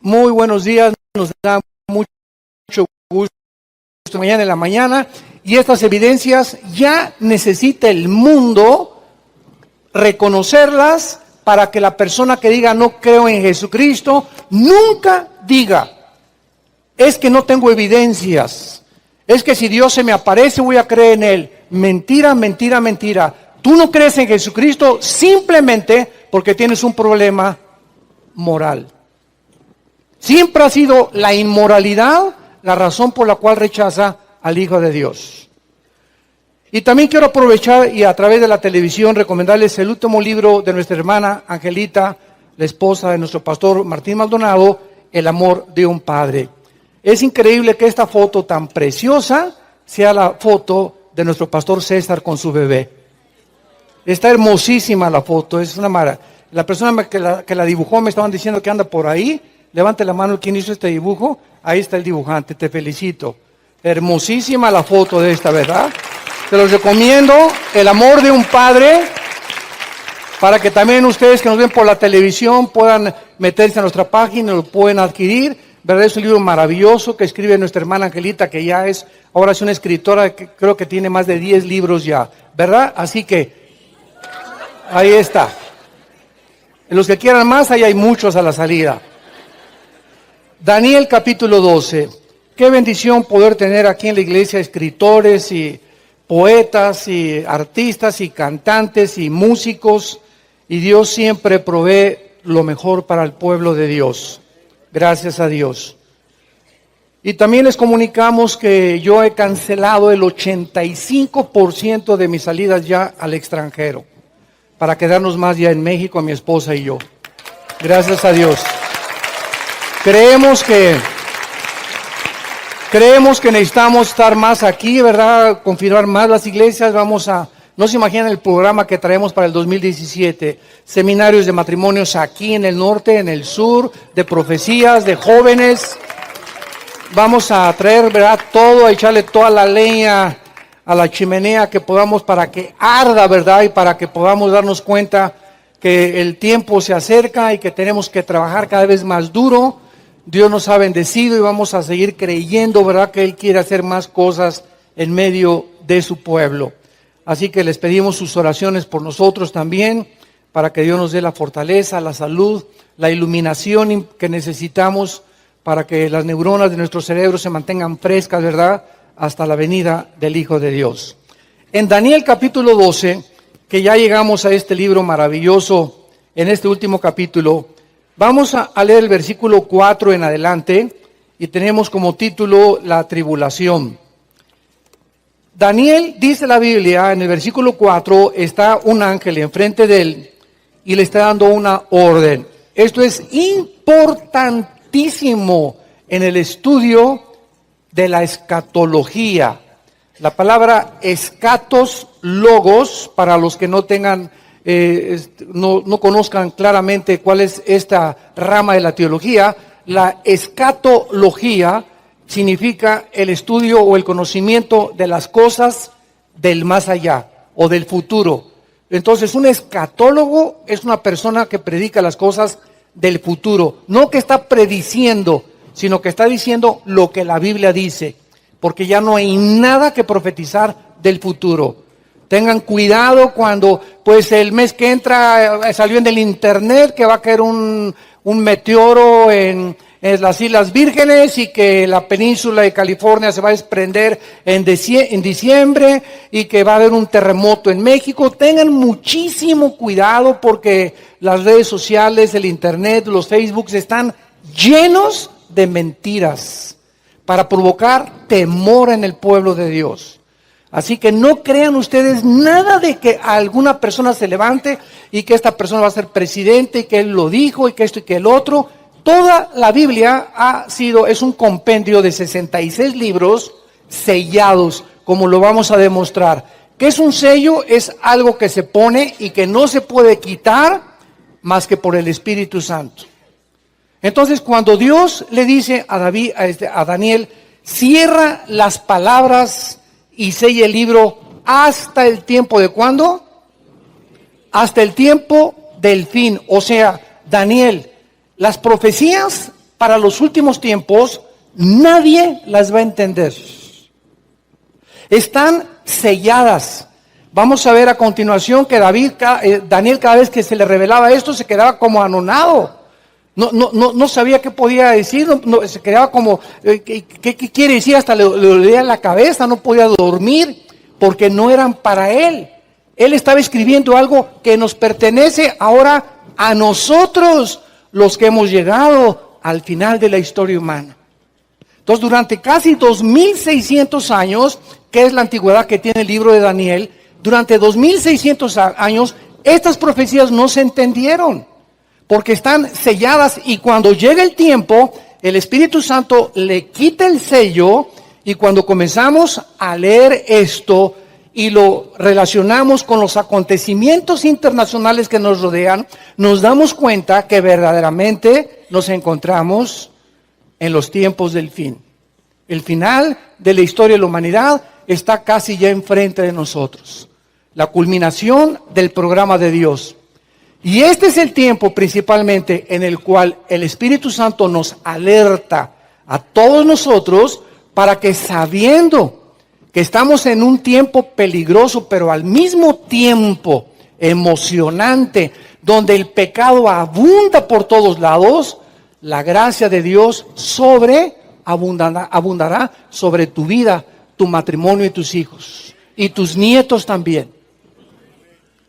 Muy buenos días, nos da mucho gusto mañana en la mañana, y estas evidencias ya necesita el mundo reconocerlas para que la persona que diga no creo en Jesucristo nunca diga es que no tengo evidencias, es que si Dios se me aparece voy a creer en Él. Mentira, mentira, mentira. Tú no crees en Jesucristo simplemente porque tienes un problema moral. Siempre ha sido la inmoralidad la razón por la cual rechaza al Hijo de Dios. Y también quiero aprovechar y a través de la televisión recomendarles el último libro de nuestra hermana Angelita, la esposa de nuestro pastor Martín Maldonado, El amor de un padre. Es increíble que esta foto tan preciosa sea la foto de nuestro pastor César con su bebé. Está hermosísima la foto, es una maravilla. La persona que la dibujó me estaban diciendo que anda por ahí. Levante la mano, ¿quién hizo este dibujo? Ahí está el dibujante, te felicito. Hermosísima la foto de esta, ¿verdad? Te los recomiendo, El amor de un padre, para que también ustedes que nos ven por la televisión puedan meterse a nuestra página y lo pueden adquirir. ¿Verdad? Es un libro maravilloso que escribe nuestra hermana Angelita, que ya es, ahora es una escritora que creo que tiene más de 10 libros ya, ¿verdad? Así que, ahí está. En los que quieran más, ahí hay muchos a la salida. Daniel capítulo 12. Qué bendición poder tener aquí en la iglesia escritores y poetas y artistas y cantantes y músicos, y Dios siempre provee lo mejor para el pueblo de Dios. Gracias a Dios. Y también les comunicamos que yo he cancelado el 85% de mis salidas ya al extranjero, para quedarnos más ya en México, mi esposa y yo. Gracias a Dios. Creemos que necesitamos estar más aquí, ¿verdad? Confirmar más las iglesias. No se imaginan el programa que traemos para el 2017. Seminarios de matrimonios aquí en el norte, en el sur, de profecías, de jóvenes. Vamos a traer, ¿verdad? Todo, a echarle toda la leña a la chimenea que podamos para que arda, ¿verdad? Y para que podamos darnos cuenta que el tiempo se acerca y que tenemos que trabajar cada vez más duro. Dios nos ha bendecido y vamos a seguir creyendo, ¿verdad?, que Él quiere hacer más cosas en medio de su pueblo. Así que les pedimos sus oraciones por nosotros también, para que Dios nos dé la fortaleza, la salud, la iluminación que necesitamos para que las neuronas de nuestro cerebro se mantengan frescas, ¿verdad?, hasta la venida del Hijo de Dios. En Daniel capítulo 12, que ya llegamos a este libro maravilloso, en este último capítulo, vamos a leer el versículo 4 en adelante y tenemos como título la tribulación. Daniel, dice la Biblia, en el versículo 4 está un ángel enfrente de él y le está dando una orden. Esto es importantísimo en el estudio de la escatología. La palabra escatos, logos, para los que no tengan no conozcan claramente cuál es esta rama de la teología, la escatología significa el estudio o el conocimiento de las cosas del más allá o del futuro. Entonces, un escatólogo es una persona que predica las cosas del futuro, no que está prediciendo, sino que está diciendo lo que la Biblia dice, porque ya no hay nada que profetizar del futuro. Tengan cuidado cuando, pues el mes que entra salió en el internet que va a caer un meteoro en las Islas Vírgenes y que la península de California se va a desprender en diciembre y que va a haber un terremoto en México. Tengan muchísimo cuidado porque las redes sociales, el internet, los Facebooks están llenos de mentiras para provocar temor en el pueblo de Dios. Así que no crean ustedes nada de que alguna persona se levante y que esta persona va a ser presidente y que él lo dijo y que esto y que el otro. Toda la Biblia es un compendio de 66 libros sellados, como lo vamos a demostrar. ¿Qué es un sello? Es algo que se pone y que no se puede quitar más que por el Espíritu Santo. Entonces, cuando Dios le dice a Daniel, cierra las palabras y sella el libro hasta el tiempo de ¿cuándo? Hasta el tiempo del fin. O sea, Daniel, las profecías para los últimos tiempos, nadie las va a entender. Están selladas. Vamos a ver a continuación que Daniel cada vez que se le revelaba esto se quedaba como anonado. No sabía qué podía decir, se quedaba como, ¿qué quiere decir? Hasta le dolía la cabeza, no podía dormir, porque no eran para él. Él estaba escribiendo algo que nos pertenece ahora a nosotros, los que hemos llegado al final de la historia humana. Entonces, durante casi 2600 años, que es la antigüedad que tiene el libro de Daniel, durante 2600 años, estas profecías no se entendieron, porque están selladas, y cuando llega el tiempo, el Espíritu Santo le quita el sello, y cuando comenzamos a leer esto y lo relacionamos con los acontecimientos internacionales que nos rodean, nos damos cuenta que verdaderamente nos encontramos en los tiempos del fin. El final de la historia de la humanidad está casi ya enfrente de nosotros. La culminación del programa de Dios. Y este es el tiempo principalmente en el cual el Espíritu Santo nos alerta a todos nosotros para que, sabiendo que estamos en un tiempo peligroso, pero al mismo tiempo emocionante, donde el pecado abunda por todos lados, la gracia de Dios abundará sobre tu vida, tu matrimonio y tus hijos, y tus nietos también.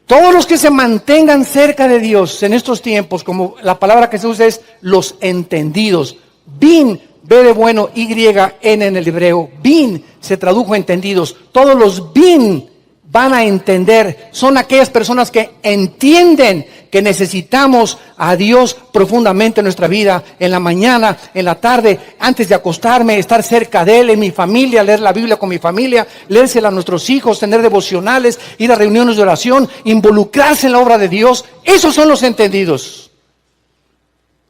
Todos los que se mantengan cerca de Dios en estos tiempos, como la palabra que se usa es los entendidos. Bin, B de bueno, Y-N en el hebreo. Bin se tradujo entendidos. Todos los bin van a entender. Son aquellas personas que entienden que necesitamos a Dios profundamente en nuestra vida, en la mañana, en la tarde, antes de acostarme, estar cerca de Él, en mi familia, leer la Biblia con mi familia, leérsela a nuestros hijos, tener devocionales, ir a reuniones de oración, involucrarse en la obra de Dios. Esos son los entendidos.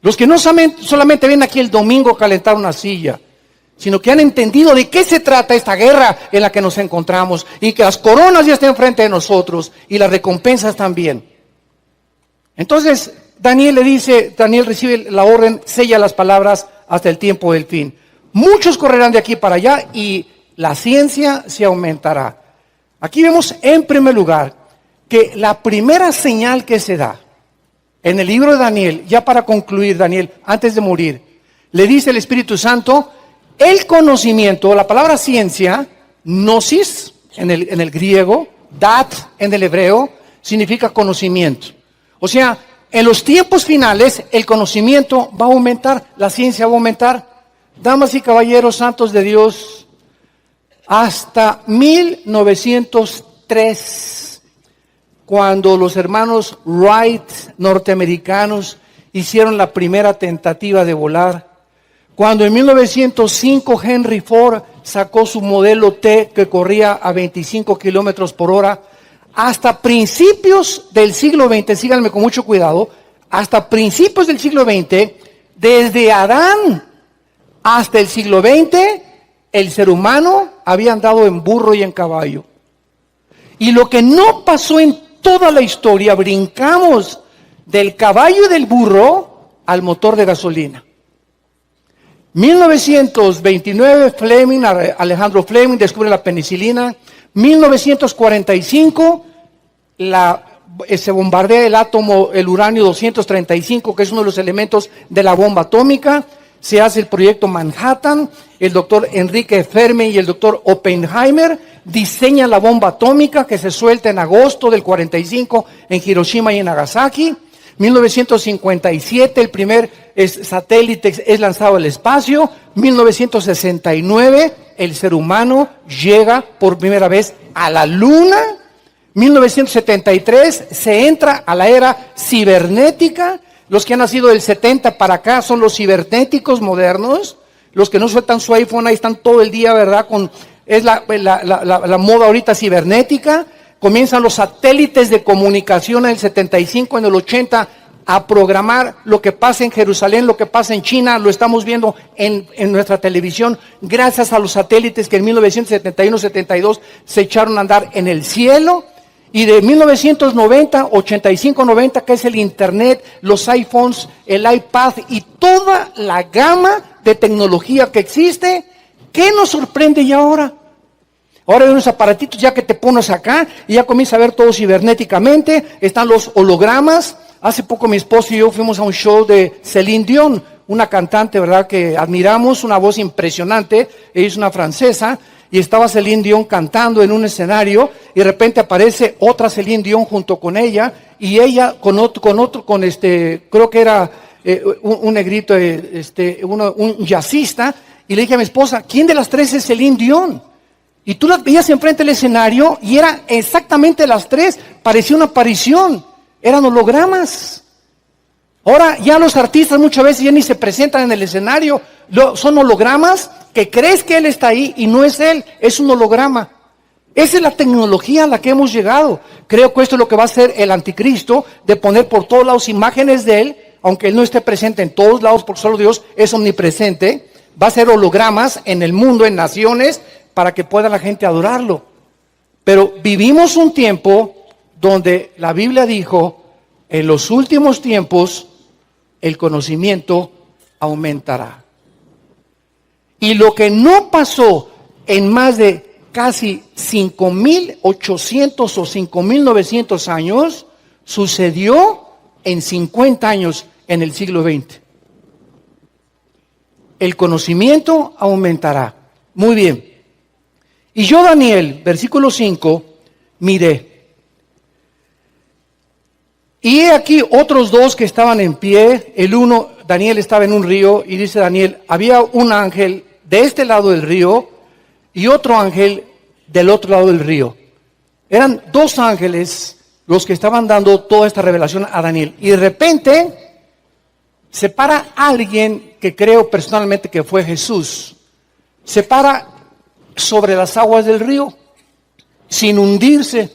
Los que no solamente vienen aquí el domingo a calentar una silla, sino que han entendido de qué se trata esta guerra en la que nos encontramos, y que las coronas ya están enfrente de nosotros y las recompensas también. Entonces Daniel recibe la orden, sella las palabras hasta el tiempo del fin. Muchos correrán de aquí para allá y la ciencia se aumentará. Aquí vemos en primer lugar que la primera señal que se da en el libro de Daniel, ya para concluir, Daniel, antes de morir, le dice el Espíritu Santo, el conocimiento, la palabra ciencia, gnosis en el griego, dat en el hebreo, significa conocimiento. O sea, en los tiempos finales el conocimiento va a aumentar, la ciencia va a aumentar. Damas y caballeros santos de Dios, hasta 1903, cuando los hermanos Wright, norteamericanos, hicieron la primera tentativa de volar, cuando en 1905 Henry Ford sacó su modelo T que corría a 25 kilómetros por hora, hasta principios del siglo XX, síganme con mucho cuidado, hasta principios del siglo XX, desde Adán hasta el siglo XX, el ser humano había andado en burro y en caballo. Y lo que no pasó en toda la historia, brincamos del caballo y del burro al motor de gasolina. 1929, Alejandro Fleming descubre la penicilina. 1945, se bombardea el átomo, el uranio 235, que es uno de los elementos de la bomba atómica. Se hace el proyecto Manhattan. El doctor Enrique Fermi y el doctor Oppenheimer diseñan la bomba atómica que se suelta en agosto del 45 en Hiroshima y en Nagasaki. 1957, el primer satélite es lanzado al espacio. 1969, el ser humano llega por primera vez a la luna. 1973, se entra a la era cibernética. Los que han nacido del 70 para acá son los cibernéticos modernos. Los que no sueltan su iPhone, ahí están todo el día, ¿verdad? Es la moda ahorita cibernética. Comienzan los satélites de comunicación en el 75, en el 80, a programar lo que pasa en Jerusalén, lo que pasa en China. Lo estamos viendo en nuestra televisión, gracias a los satélites que en 1971-72 se echaron a andar en el cielo. Y de 1990, 85, 90, que es el Internet, los iPhones, el iPad y toda la gama de tecnología que existe, ¿qué nos sorprende ya ahora? Ahora hay unos aparatitos ya que te pones acá y ya comienza a ver todo cibernéticamente, están los hologramas. Hace poco mi esposo y yo fuimos a un show de Celine Dion, una cantante, ¿verdad?, que admiramos, una voz impresionante. Ella es una francesa y estaba Celine Dion cantando en un escenario y de repente aparece otra Celine Dion junto con ella y ella creo que era un negrito, un jazzista, y le dije a mi esposa, ¿quién de las tres es Celine Dion? Y tú las veías enfrente del escenario y eran exactamente las tres, parecía una aparición, eran hologramas. Ahora ya los artistas muchas veces ya ni se presentan en el escenario, son hologramas que crees que él está ahí y no es él, es un holograma. Esa es la tecnología a la que hemos llegado. Creo que esto es lo que va a hacer el anticristo, de poner por todos lados imágenes de él, aunque él no esté presente en todos lados porque solo Dios es omnipresente. Va a ser hologramas en el mundo, en naciones, para que pueda la gente adorarlo. Pero vivimos un tiempo donde la Biblia dijo, en los últimos tiempos el conocimiento aumentará. Y lo que no pasó en más de casi 5,800 o 5,900 años, sucedió en 50 años en el siglo XX. El conocimiento aumentará. Muy bien. Y yo, Daniel, versículo 5, miré. Y he aquí otros dos que estaban en pie. El uno, Daniel estaba en un río, y dice Daniel, había un ángel de este lado del río y otro ángel del otro lado del río. Eran dos ángeles los que estaban dando toda esta revelación a Daniel. Y de repente se para alguien que creo personalmente que fue Jesús. Se para sobre las aguas del río, sin hundirse,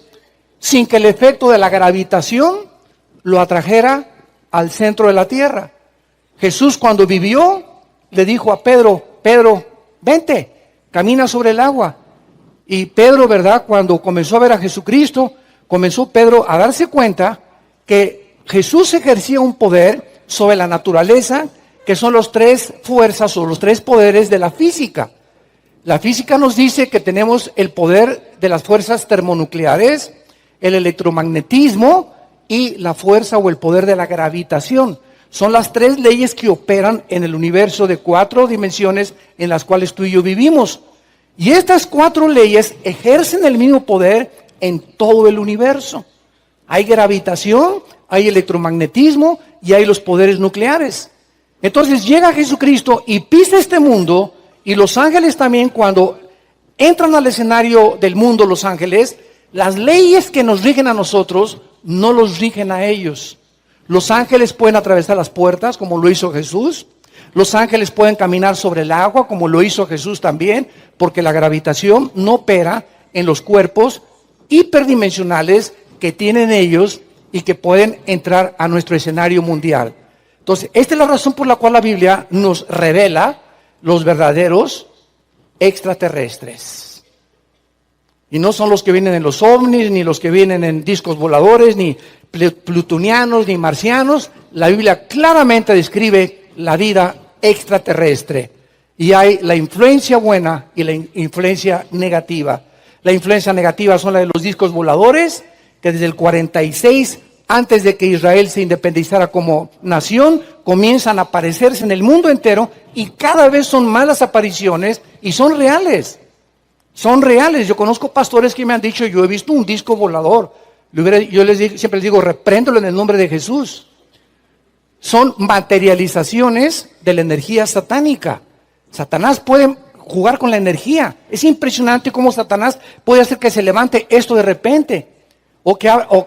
sin que el efecto de la gravitación lo atrajera al centro de la tierra. Jesús, cuando vivió, le dijo a Pedro, Pedro, vente, camina sobre el agua. Y Pedro, ¿verdad?, cuando comenzó a ver a Jesucristo, comenzó Pedro a darse cuenta que Jesús ejercía un poder sobre la naturaleza, que son los tres fuerzas o los tres poderes de la física. La física nos dice que tenemos el poder de las fuerzas termonucleares, el electromagnetismo y la fuerza o el poder de la gravitación. Son las tres leyes que operan en el universo de 4 dimensiones en las cuales tú y yo vivimos. Y estas 4 leyes ejercen el mismo poder en todo el universo. Hay gravitación, hay electromagnetismo y hay los poderes nucleares. Entonces llega Jesucristo y pisa este mundo. Y los ángeles también, cuando entran al escenario del mundo, los ángeles, las leyes que nos rigen a nosotros, no los rigen a ellos. Los ángeles pueden atravesar las puertas, como lo hizo Jesús. Los ángeles pueden caminar sobre el agua, como lo hizo Jesús también, porque la gravitación no opera en los cuerpos hiperdimensionales que tienen ellos y que pueden entrar a nuestro escenario mundial. Entonces, esta es la razón por la cual la Biblia nos revela los verdaderos extraterrestres. Y no son los que vienen en los ovnis, ni los que vienen en discos voladores, ni plutonianos, ni marcianos. La Biblia claramente describe la vida extraterrestre. Y hay la influencia buena y la influencia negativa. La influencia negativa son la de los discos voladores, que desde el 46, antes de que Israel se independizara como nación, comienzan a aparecerse en el mundo entero y cada vez son más las apariciones y son reales. Son reales. Yo conozco pastores que me han dicho, yo he visto un disco volador. Yo siempre les digo, repréndelo en el nombre de Jesús. Son materializaciones de la energía satánica. Satanás puede jugar con la energía. Es impresionante cómo Satanás puede hacer que se levante esto de repente. O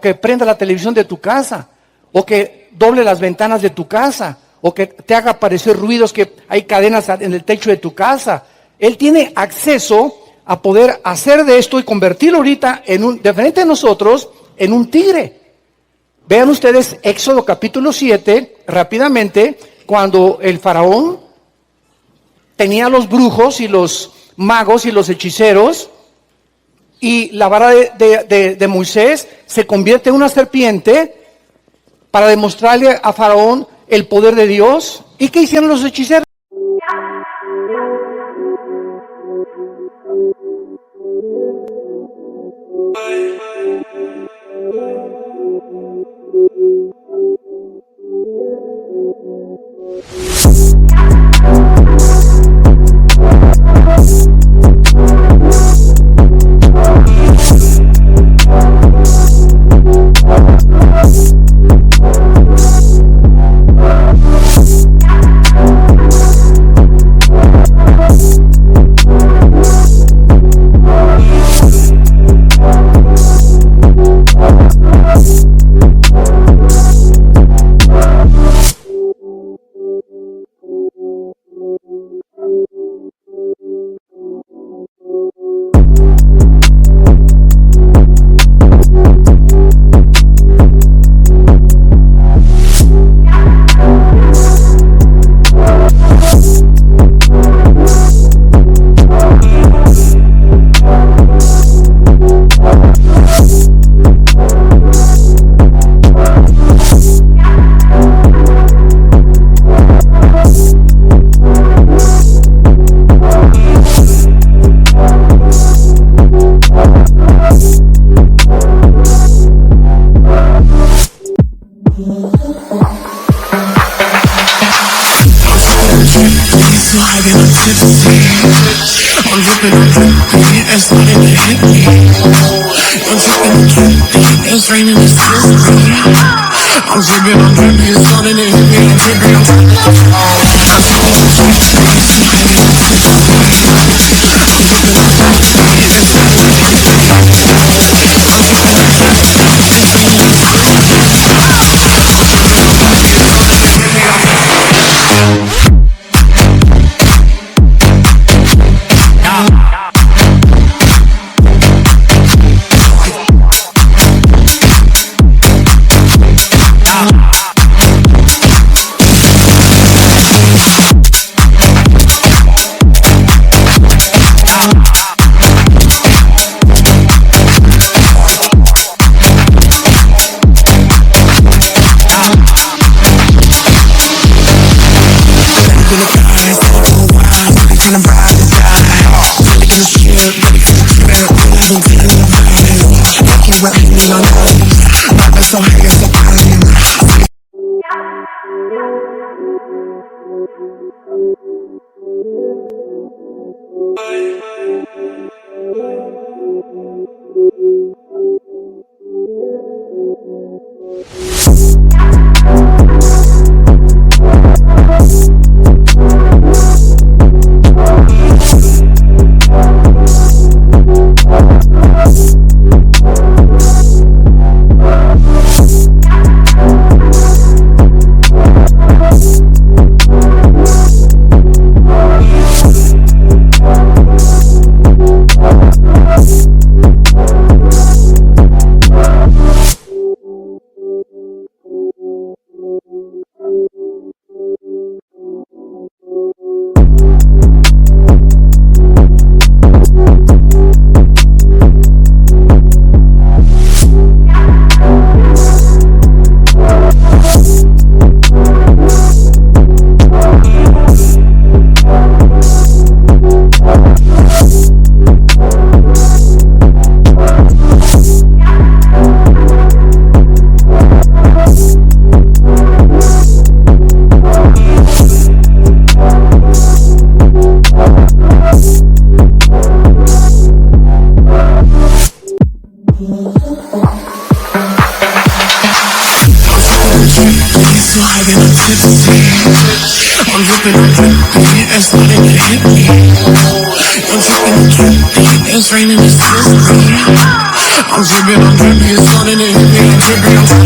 que prenda la televisión de tu casa. O que doble las ventanas de tu casa. O que te haga aparecer ruidos, que hay cadenas en el techo de tu casa. Él tiene acceso a poder hacer de esto y convertirlo ahorita de frente a nosotros en un tigre. Vean ustedes Éxodo capítulo 7, rápidamente, cuando el faraón tenía los brujos y los magos y los hechiceros, y la vara de Moisés se convierte en una serpiente para demostrarle a Faraón el poder de Dios. ¿Y qué hicieron los hechiceros? It's raining, it's slippery. I'm dripping, it's flooding, it hit me, I'm dripping, I'm dripping. It's raining, it's slippery. I'm dripping, it's flooding, it hit me, I'm dripping, I'm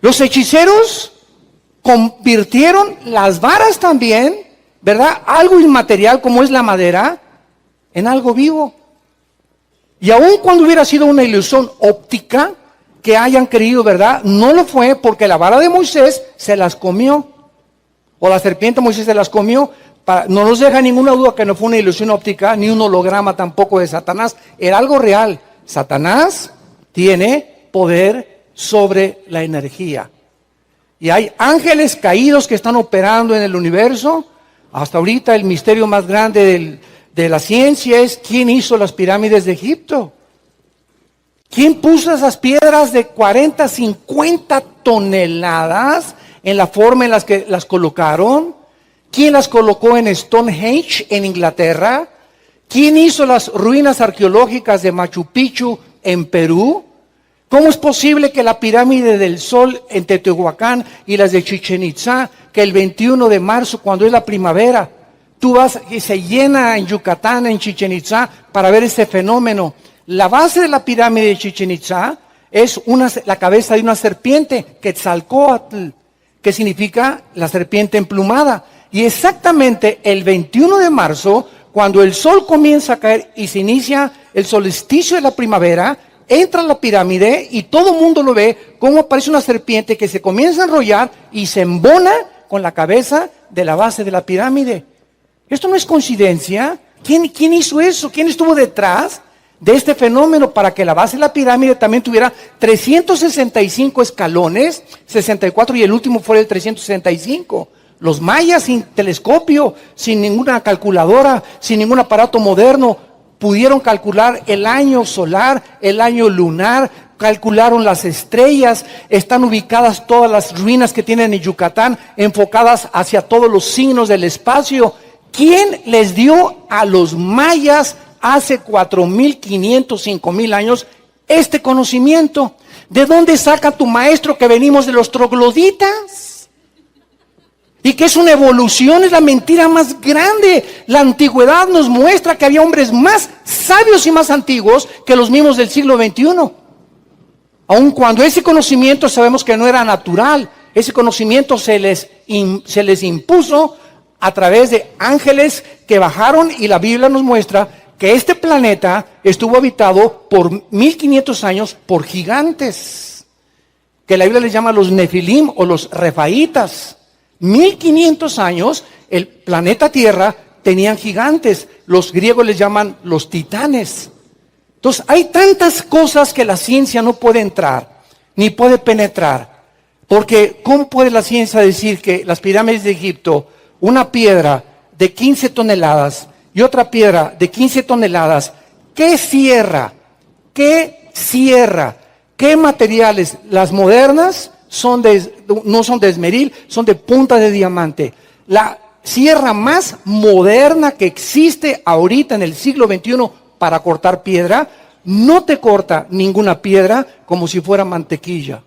Los hechiceros convirtieron las varas también, ¿verdad? Algo inmaterial como es la madera, en algo vivo. Y aun cuando hubiera sido una ilusión óptica que hayan creído, ¿verdad? No lo fue, porque la vara de Moisés se las comió. O la serpiente de Moisés se las comió. No nos deja ninguna duda que no fue una ilusión óptica, ni un holograma tampoco de Satanás. Era algo real. Satanás tiene poder sobre la energía. Y hay ángeles caídos que están operando en el universo. Hasta ahorita el misterio más grande de la ciencia es quién hizo las pirámides de Egipto. ¿Quién puso esas piedras de 40, 50 toneladas en la forma en las que las colocaron? ¿Quién las colocó en Stonehenge, en Inglaterra? ¿Quién hizo las ruinas arqueológicas de Machu Picchu en Perú? ¿Cómo es posible que la pirámide del Sol en Teotihuacán y las de Chichén Itzá, que el 21 de marzo, cuando es la primavera, tú vas y se llena en Yucatán, en Chichén Itzá, para ver ese fenómeno? La base de la pirámide de Chichén Itzá es la cabeza de una serpiente, Quetzalcóatl, que significa la serpiente emplumada. Y exactamente el 21 de marzo, cuando el sol comienza a caer y se inicia el solsticio de la primavera, entra a la pirámide y todo el mundo lo ve, cómo aparece una serpiente que se comienza a enrollar y se embona con la cabeza de la base de la pirámide. Esto no es coincidencia. ¿Quién hizo eso? ¿Quién estuvo detrás de este fenómeno para que la base de la pirámide también tuviera 365 escalones, 64 y el último fue el 365? Los mayas sin telescopio, sin ninguna calculadora, sin ningún aparato moderno, pudieron calcular el año solar, el año lunar, calcularon las estrellas, están ubicadas todas las ruinas que tienen en Yucatán, enfocadas hacia todos los signos del espacio. ¿Quién les dio a los mayas hace 4,500, 5,000 años este conocimiento? ¿De dónde saca tu maestro que venimos de los trogloditas? Y que es una evolución, es la mentira más grande. La antigüedad nos muestra que había hombres más sabios y más antiguos que los mismos del siglo XXI. Aun cuando ese conocimiento sabemos que no era natural, ese conocimiento se les impuso a través de ángeles que bajaron, y la Biblia nos muestra que este planeta estuvo habitado por 1500 años por gigantes, que la Biblia les llama los Nefilim o los Refaitas. 1500 años, el planeta Tierra tenían gigantes. Los griegos les llaman los titanes. Entonces, hay tantas cosas que la ciencia no puede entrar, ni puede penetrar. Porque, ¿cómo puede la ciencia decir que las pirámides de Egipto, una piedra de 15 toneladas y otra piedra de 15 toneladas, qué cierra? ¿Qué materiales? Las modernas no son de esmeril, son de punta de diamante. La sierra más moderna que existe ahorita en el siglo XXI para cortar piedra, no te corta ninguna piedra como si fuera mantequilla.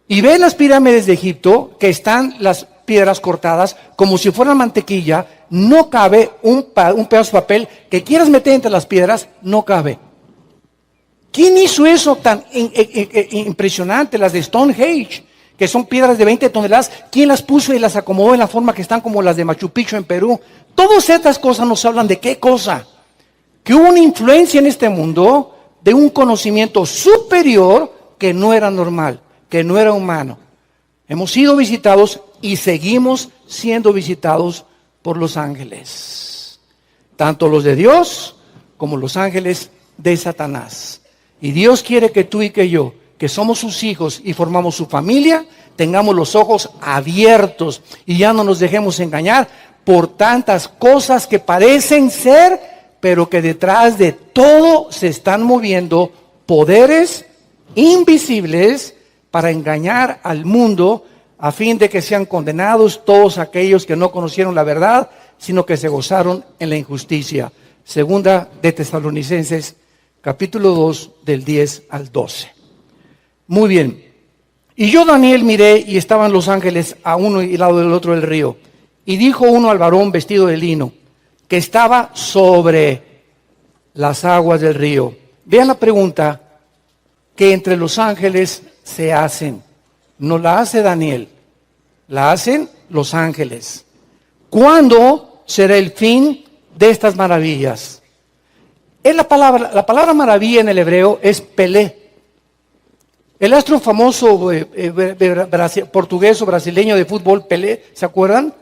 Y ve las pirámides de Egipto, que están las piedras cortadas como si fueran mantequilla, no cabe un pedazo de papel que quieras meter entre las piedras, no cabe. ¿Quién hizo eso tan impresionante? Las de Stonehenge, que son piedras de 20 toneladas. ¿Quién las puso y las acomodó en la forma que están como las de Machu Picchu en Perú? Todas estas cosas nos hablan de qué cosa. Que hubo una influencia en este mundo de un conocimiento superior que no era normal, que no era humano. Hemos sido visitados y seguimos siendo visitados por los ángeles. Tanto los de Dios como los ángeles de Satanás. Y Dios quiere que tú y que yo, que somos sus hijos y formamos su familia, tengamos los ojos abiertos y ya no nos dejemos engañar por tantas cosas que parecen ser, pero que detrás de todo se están moviendo poderes invisibles para engañar al mundo, a fin de que sean condenados todos aquellos que no conocieron la verdad, sino que se gozaron en la injusticia. Segunda de Tesalonicenses, capítulo 2, del 10 al 12. Muy bien. Y yo, Daniel, miré y estaban los ángeles a uno y al lado del otro del río. Y dijo uno al varón vestido de lino, que estaba sobre las aguas del río. Vean la pregunta, que entre los ángeles se hacen. No la hace Daniel, la hacen los ángeles. ¿Cuándo será el fin de estas maravillas? Es la palabra maravilla en el hebreo es Pelé. El astro famoso portugués o brasileño de fútbol, Pelé, ¿se acuerdan?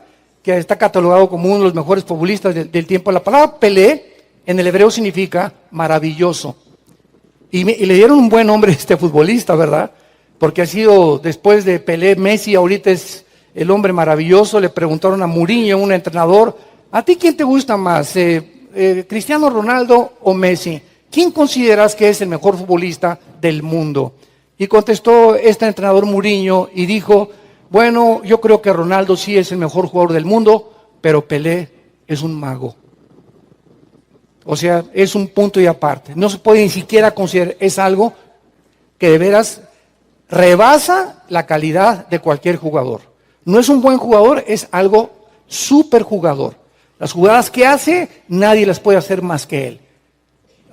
Que está catalogado como uno de los mejores futbolistas del tiempo. La palabra Pelé en el hebreo significa maravilloso. Y le dieron un buen nombre a este futbolista, ¿verdad? Porque ha sido, después de Pelé, Messi ahorita es el hombre maravilloso. Le preguntaron a Mourinho, un entrenador, ¿a ti quién te gusta más, Cristiano Ronaldo o Messi? ¿Quién consideras que es el mejor futbolista del mundo? Y contestó este entrenador Mourinho y dijo, bueno, yo creo que Ronaldo sí es el mejor jugador del mundo, pero Pelé es un mago. O sea, es un punto y aparte. No se puede ni siquiera considerar, es algo que de veras rebasa la calidad de cualquier jugador. No es un buen jugador, es algo súper jugador. Las jugadas que hace, nadie las puede hacer más que él.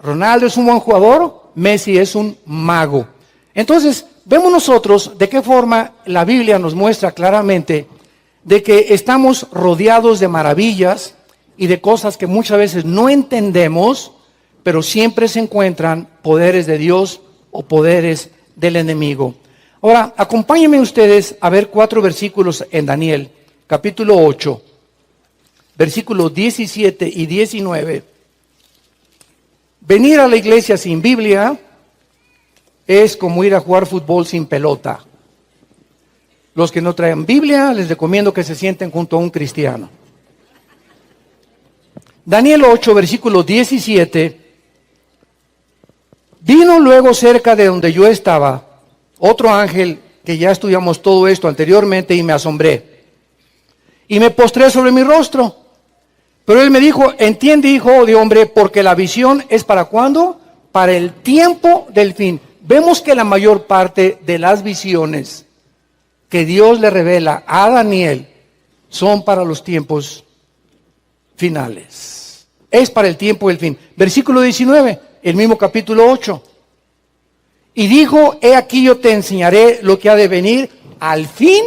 Ronaldo es un buen jugador, Messi es un mago. Entonces, vemos nosotros de qué forma la Biblia nos muestra claramente de que estamos rodeados de maravillas y de cosas que muchas veces no entendemos, pero siempre se encuentran poderes de Dios o poderes del enemigo. Ahora, acompáñenme ustedes a ver 4 versículos en Daniel, capítulo 8, versículos 17 y 19. Venir a la iglesia sin Biblia es como ir a jugar fútbol sin pelota. Los que no traen Biblia, les recomiendo que se sienten junto a un cristiano. Daniel 8, versículo 17. Vino luego cerca de donde yo estaba otro ángel, que ya estudiamos todo esto anteriormente, y me asombré. Y me postré sobre mi rostro. Pero él me dijo, entiende, hijo de hombre, porque la visión es ¿para cuándo? Para el tiempo del fin. Vemos que la mayor parte de las visiones que Dios le revela a Daniel son para los tiempos finales. Es para el tiempo del fin. Versículo 19, el mismo capítulo 8. Y dijo, he aquí yo te enseñaré lo que ha de venir al fin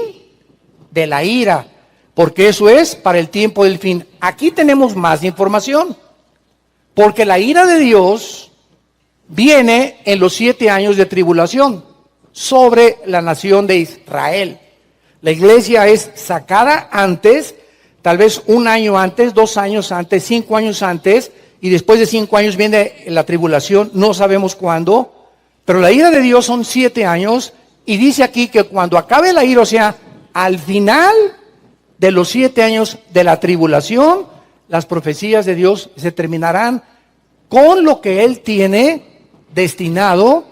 de la ira, porque eso es para el tiempo del fin. Aquí tenemos más información, porque la ira de Dios viene en los 7 años de tribulación sobre la nación de Israel. La iglesia es sacada antes, tal vez 1 año antes, 2 años antes, 5 años antes, y después de 5 años viene la tribulación, no sabemos cuándo, pero la ira de Dios son 7 años, y dice aquí que cuando acabe la ira, o sea, al final de los 7 años de la tribulación, las profecías de Dios se terminarán con lo que Él tiene destinado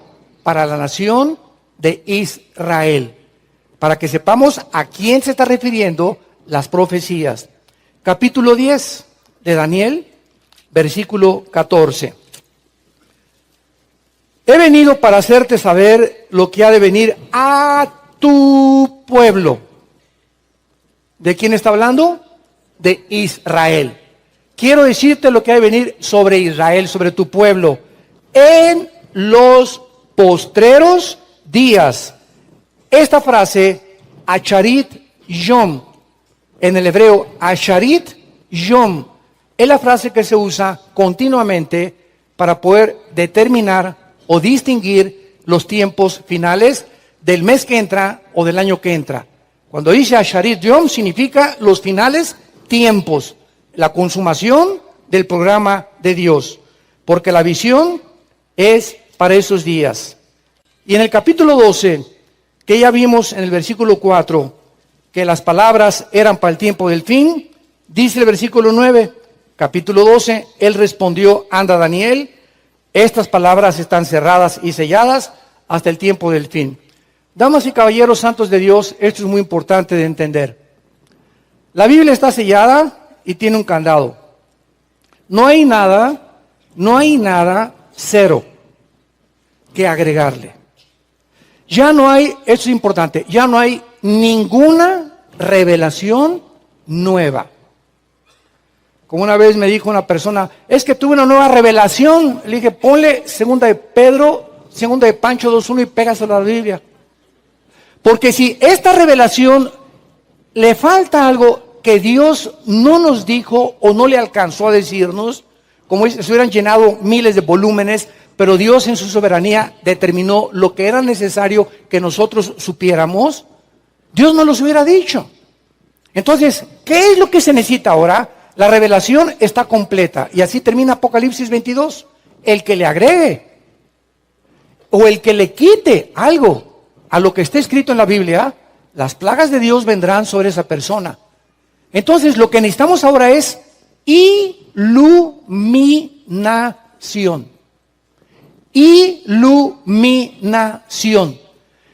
para la nación de Israel. Para que sepamos a quién se está refiriendo las profecías. Capítulo 10 de Daniel, versículo 14. He venido para hacerte saber lo que ha de venir a tu pueblo. ¿De quién está hablando? De Israel. Quiero decirte lo que ha de venir sobre Israel, sobre tu pueblo, en los postreros días. Esta frase, Acharit Yom, en el hebreo, Acharit Yom, es la frase que se usa continuamente para poder determinar o distinguir los tiempos finales del mes que entra o del año que entra. Cuando dice Asharit Yom significa los finales tiempos, la consumación del programa de Dios, porque la visión es para esos días. Y en el capítulo 12, que ya vimos en el versículo 4, que las palabras eran para el tiempo del fin, dice el versículo 9, capítulo 12, él respondió, anda Daniel, estas palabras están cerradas y selladas hasta el tiempo del fin. Damas y caballeros santos de Dios, esto es muy importante de entender. La Biblia está sellada y tiene un candado. No hay nada, cero, que agregarle. Ya no hay, esto es importante, ya no hay ninguna revelación nueva. Como una vez me dijo una persona, es que tuve una nueva revelación. Le dije, ponle segunda de Pedro, segunda de Pancho 2:1 y pégaselo a la Biblia. Porque si esta revelación le falta algo que Dios no nos dijo o no le alcanzó a decirnos, como si se hubieran llenado miles de volúmenes, pero Dios en su soberanía determinó lo que era necesario que nosotros supiéramos, Dios no los hubiera dicho. Entonces, ¿qué es lo que se necesita ahora? La revelación está completa. Y así termina Apocalipsis 22. El que le agregue o el que le quite algo a lo que está escrito en la Biblia, las plagas de Dios vendrán sobre esa persona. Entonces, lo que necesitamos ahora es iluminación. Iluminación.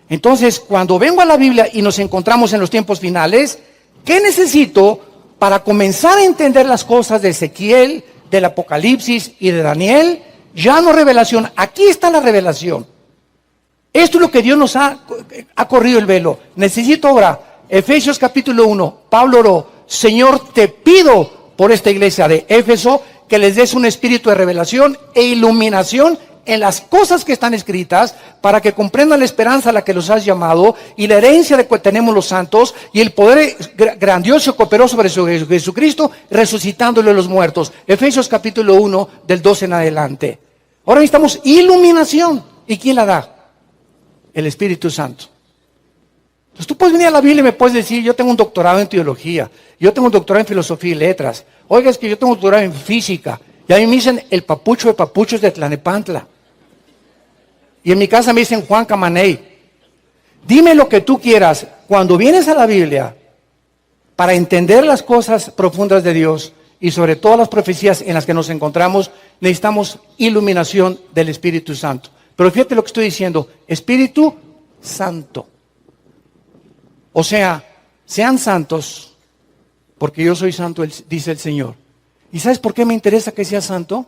Entonces, cuando vengo a la Biblia y nos encontramos en los tiempos finales, ¿qué necesito para comenzar a entender las cosas de Ezequiel, del Apocalipsis y de Daniel? Ya no revelación, aquí está la revelación. Esto es lo que Dios nos ha corrido el velo. Necesito ahora, Efesios capítulo 1, Pablo oró, Señor, te pido por esta iglesia de Éfeso que les des un espíritu de revelación e iluminación en las cosas que están escritas, para que comprendan la esperanza a la que los has llamado y la herencia de que tenemos los santos y el poder grandioso que operó sobre Jesucristo, resucitándole a los muertos. Efesios capítulo 1, del 12 en adelante. Ahora necesitamos iluminación. ¿Y quién la da? El Espíritu Santo. Entonces tú puedes venir a la Biblia y me puedes decir, yo tengo un doctorado en teología, yo tengo un doctorado en filosofía y letras, oiga, es que yo tengo un doctorado en física, y a mí me dicen el papucho de papuchos de Tlanepantla. Y en mi casa me dicen Juan Camaney. Dime lo que tú quieras. Cuando vienes a la Biblia para entender las cosas profundas de Dios y sobre todas las profecías en las que nos encontramos, necesitamos iluminación del Espíritu Santo. Pero fíjate lo que estoy diciendo, Espíritu Santo. O sea, sean santos, porque yo soy santo, dice el Señor. ¿Y sabes por qué me interesa que seas santo?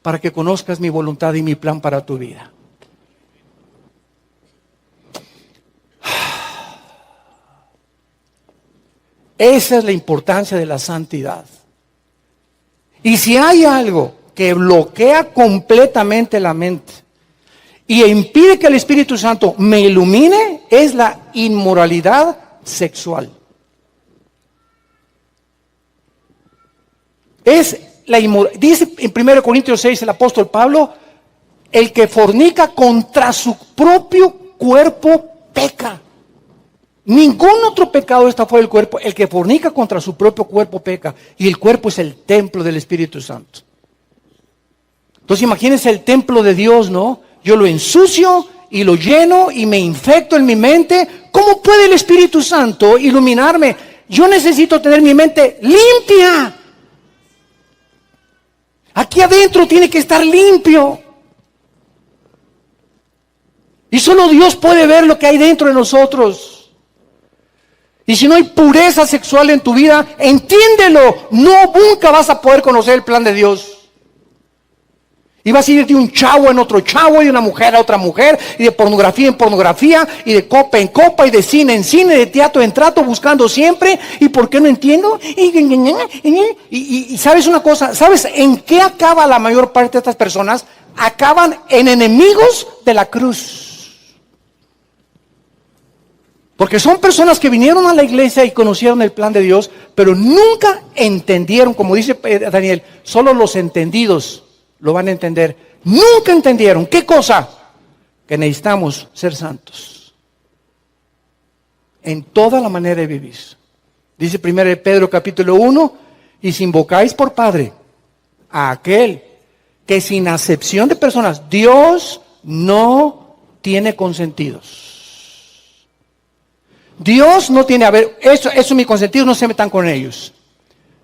Para que conozcas mi voluntad y mi plan para tu vida. Esa es la importancia de la santidad. Y si hay algo que bloquea completamente la mente y impide que el Espíritu Santo me ilumine, es la inmoralidad sexual. Dice en 1 Corintios 6 el apóstol Pablo, el que fornica contra su propio cuerpo peca. Ningún otro pecado está fuera del cuerpo. El que fornica contra su propio cuerpo peca. Y el cuerpo es el templo del Espíritu Santo. Entonces imagínense el templo de Dios, ¿no? Yo lo ensucio y lo lleno y me infecto en mi mente. ¿Cómo puede el Espíritu Santo iluminarme? Yo necesito tener mi mente limpia. Aquí adentro tiene que estar limpio. Y solo Dios puede ver lo que hay dentro de nosotros. Y si no hay pureza sexual en tu vida, entiéndelo, nunca vas a poder conocer el plan de Dios. Y vas a ir de un chavo en otro chavo, y de una mujer a otra mujer, y de pornografía en pornografía, y de copa en copa, y de cine en cine, de teatro en trato, buscando siempre. ¿Y por qué no entiendo? Y ¿sabes una cosa? ¿Sabes en qué acaba la mayor parte de estas personas? Acaban en enemigos de la cruz. Porque son personas que vinieron a la iglesia y conocieron el plan de Dios, pero nunca entendieron, como dice Daniel, solo los entendidos lo van a entender. Nunca entendieron. ¿Qué cosa? Que necesitamos ser santos. En toda la manera de vivir. Dice 1 Pedro capítulo 1, y si invocáis por Padre a aquel que sin acepción de personas, Dios no tiene consentidos. Dios no tiene, eso es mi consentido, no se metan con ellos.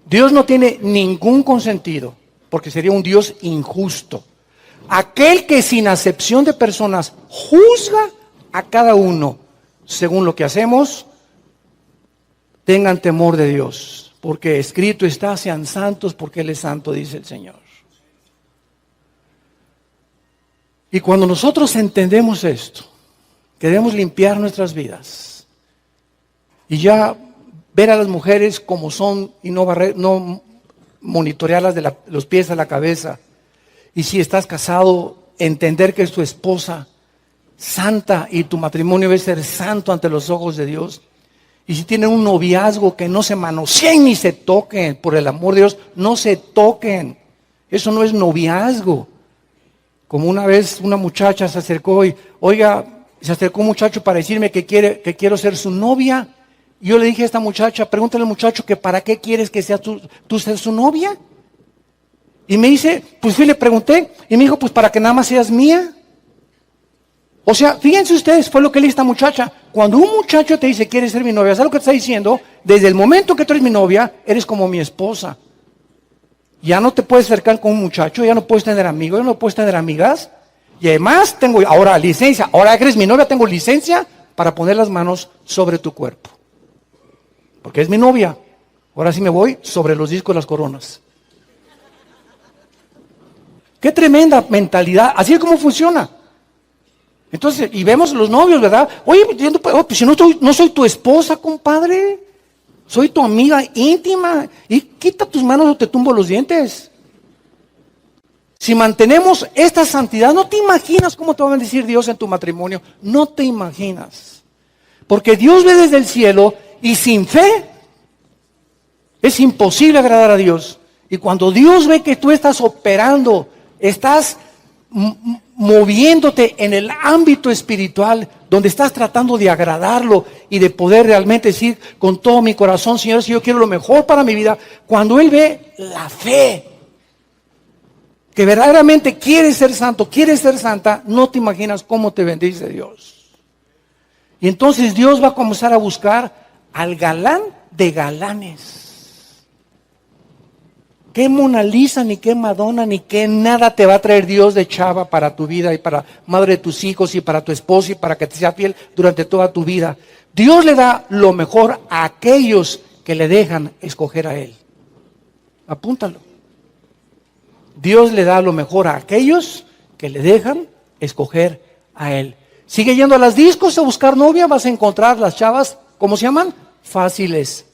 Dios no tiene ningún consentido, porque sería un Dios injusto. Aquel que sin acepción de personas juzga a cada uno según lo que hacemos, tengan temor de Dios, porque escrito está, sean santos porque Él es santo, dice el Señor. Y cuando nosotros entendemos esto, que debemos limpiar nuestras vidas, y ya ver a las mujeres como son y no monitorearlas de los pies a la cabeza. Y si estás casado, entender que es tu esposa santa y tu matrimonio debe ser santo ante los ojos de Dios. Y si tienen un noviazgo, que no se manoseen ni se toquen, por el amor de Dios, no se toquen. Eso no es noviazgo. Como una vez una muchacha se acercó y, oiga, se acercó un muchacho para decirme que quiero ser su novia. Y yo le dije a esta muchacha, pregúntale al muchacho que para qué quieres que sea tú ser su novia. Y me dice, pues fui, le pregunté, y me dijo, pues para que nada más seas mía. O sea, fíjense ustedes, fue lo que le dije a esta muchacha. Cuando un muchacho te dice, ¿quieres ser mi novia? ¿Sabes lo que te está diciendo? Desde el momento que tú eres mi novia, eres como mi esposa. Ya no te puedes acercar con un muchacho, ya no puedes tener amigos, ya no puedes tener amigas. Y además tengo ahora licencia, ahora que eres mi novia, tengo licencia para poner las manos sobre tu cuerpo. Porque es mi novia. Ahora sí me voy sobre los discos de las coronas. Qué tremenda mentalidad. Así es como funciona. Entonces, y vemos los novios, ¿verdad? Oye, pues si no soy tu esposa, compadre. Soy tu amiga íntima. Y quita tus manos o te tumbo los dientes. Si mantenemos esta santidad, no te imaginas cómo te va a bendecir Dios en tu matrimonio. No te imaginas. Porque Dios ve desde el cielo y sin fe es imposible agradar a Dios. Y cuando Dios ve que tú estás operando, estás moviéndote en el ámbito espiritual, donde estás tratando de agradarlo y de poder realmente decir con todo mi corazón, Señor, si yo quiero lo mejor para mi vida, cuando Él ve la fe, que verdaderamente quieres ser santo, quieres ser santa, no te imaginas cómo te bendice Dios. Y entonces Dios va a comenzar a buscar al galán de galanes. ¿Qué Mona Lisa, ni qué Madonna, ni qué nada te va a traer Dios de chava para tu vida y para madre de tus hijos y para tu esposo y para que te sea fiel durante toda tu vida? Dios le da lo mejor a aquellos que le dejan escoger a Él. Apúntalo. Dios le da lo mejor a aquellos que le dejan escoger a Él. Sigue yendo a las discos a buscar novia, vas a encontrar las chavas, ¿cómo se llaman? Fáciles.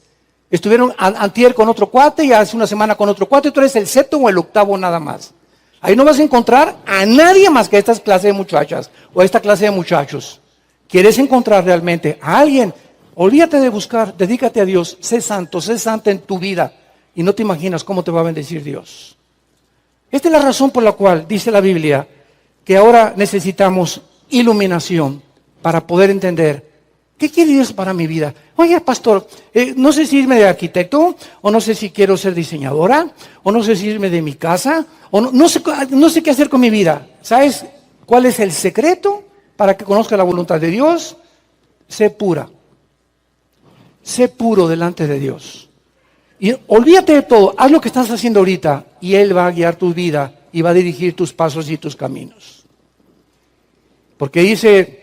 Estuvieron antier con otro cuate y hace una semana con otro cuate, tú eres el séptimo o el octavo nada más. Ahí no vas a encontrar a nadie más que esta clase de muchachas o esta clase de muchachos. ¿Quieres encontrar realmente a alguien? Olvídate de buscar, dedícate a Dios, sé santo, sé santa en tu vida y no te imaginas cómo te va a bendecir Dios. Esta es la razón por la cual dice la Biblia que ahora necesitamos iluminación para poder entender ¿qué quiere Dios para mi vida? Oye, pastor, no sé si irme de arquitecto, o no sé si quiero ser diseñadora, o no sé si irme de mi casa, o no sé qué hacer con mi vida. ¿Sabes cuál es el secreto para que conozca la voluntad de Dios? Sé pura. Sé puro delante de Dios. Y olvídate de todo, haz lo que estás haciendo ahorita, y Él va a guiar tu vida, y va a dirigir tus pasos y tus caminos. Porque dice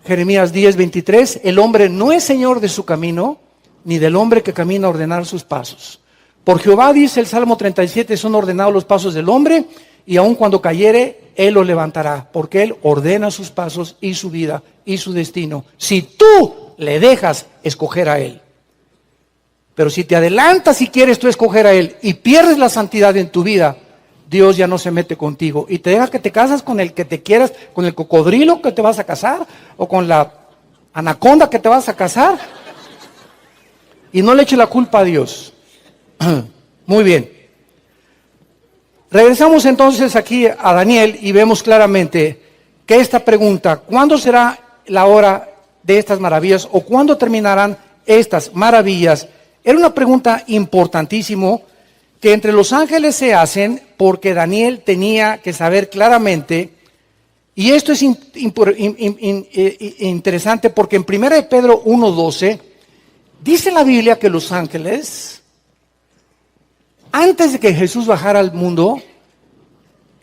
Jeremías 10:23, el hombre no es señor de su camino, ni del hombre que camina a ordenar sus pasos. Por Jehová, dice el Salmo 37, son ordenados los pasos del hombre, y aun cuando cayere, Él lo levantará, porque Él ordena sus pasos y su vida y su destino. Si tú le dejas escoger a Él. Pero si te adelantas y quieres tú escoger a Él y pierdes la santidad en tu vida, Dios ya no se mete contigo y te dejas que te casas con el que te quieras, con el cocodrilo que te vas a casar o con la anaconda que te vas a casar y no le eches la culpa a Dios. Muy bien. Regresamos entonces aquí a Daniel y vemos claramente que esta pregunta, ¿cuándo será la hora de estas maravillas o cuándo terminarán estas maravillas? Era una pregunta importantísima que entre los ángeles se hacen porque Daniel tenía que saber claramente, y esto es interesante porque en 1 Pedro 1:12 dice la Biblia que los ángeles, antes de que Jesús bajara al mundo,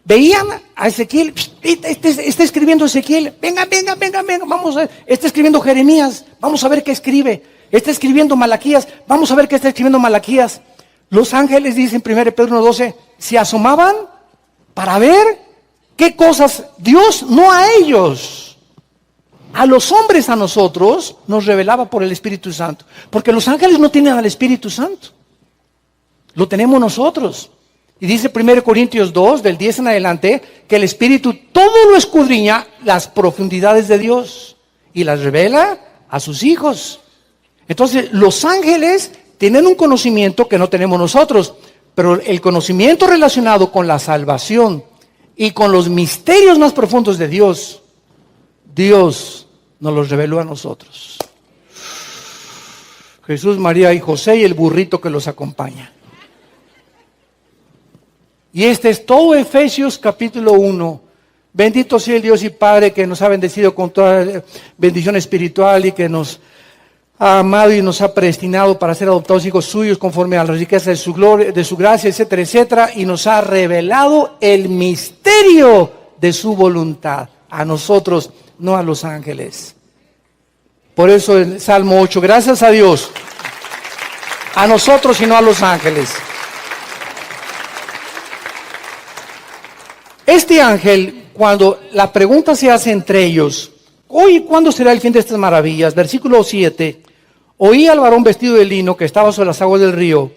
veían a Ezequiel, está escribiendo Ezequiel, venga, vamos a ver, está escribiendo Jeremías, vamos a ver qué escribe, está escribiendo Malaquías, vamos a ver qué está escribiendo Malaquías. Los ángeles, dicen 1 Pedro 1:12, se asomaban para ver qué cosas Dios, no a ellos, a los hombres, a nosotros, nos revelaba por el Espíritu Santo. Porque los ángeles no tienen al Espíritu Santo, lo tenemos nosotros. Y dice 1 Corintios 2, del 10 en adelante, que el Espíritu todo lo escudriña, las profundidades de Dios, y las revela a sus hijos. Entonces, los ángeles tienen un conocimiento que no tenemos nosotros, pero el conocimiento relacionado con la salvación y con los misterios más profundos de Dios, Dios nos los reveló a nosotros. Jesús, María y José y el burrito que los acompaña. Y este es todo Efesios capítulo 1. Bendito sea el Dios y Padre que nos ha bendecido con toda bendición espiritual y que nos ha amado y nos ha predestinado para ser adoptados hijos suyos conforme a la riqueza de su gloria, de su gracia, etcétera, etcétera. Y nos ha revelado el misterio de su voluntad a nosotros, no a los ángeles. Por eso el Salmo 8, gracias a Dios, a nosotros y no a los ángeles. Este ángel, cuando la pregunta se hace entre ellos, oye, ¿cuándo será el fin de estas maravillas? Versículo 7, oí al varón vestido de lino que estaba sobre las aguas del río,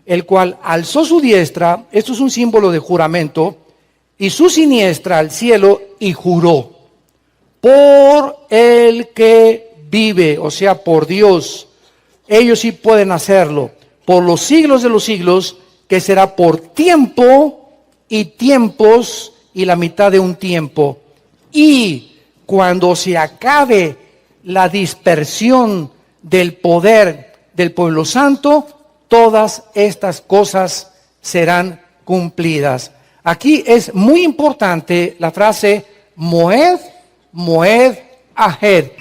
el cual alzó su diestra, esto es un símbolo de juramento, y su siniestra al cielo y juró, por el que vive, o sea, por Dios, ellos sí pueden hacerlo, por los siglos de los siglos, que será por tiempo y tiempos y la mitad de un tiempo. Y cuando se acabe la dispersión del poder del pueblo santo, todas estas cosas serán cumplidas. Aquí es muy importante la frase Moed, Moed, Ahed.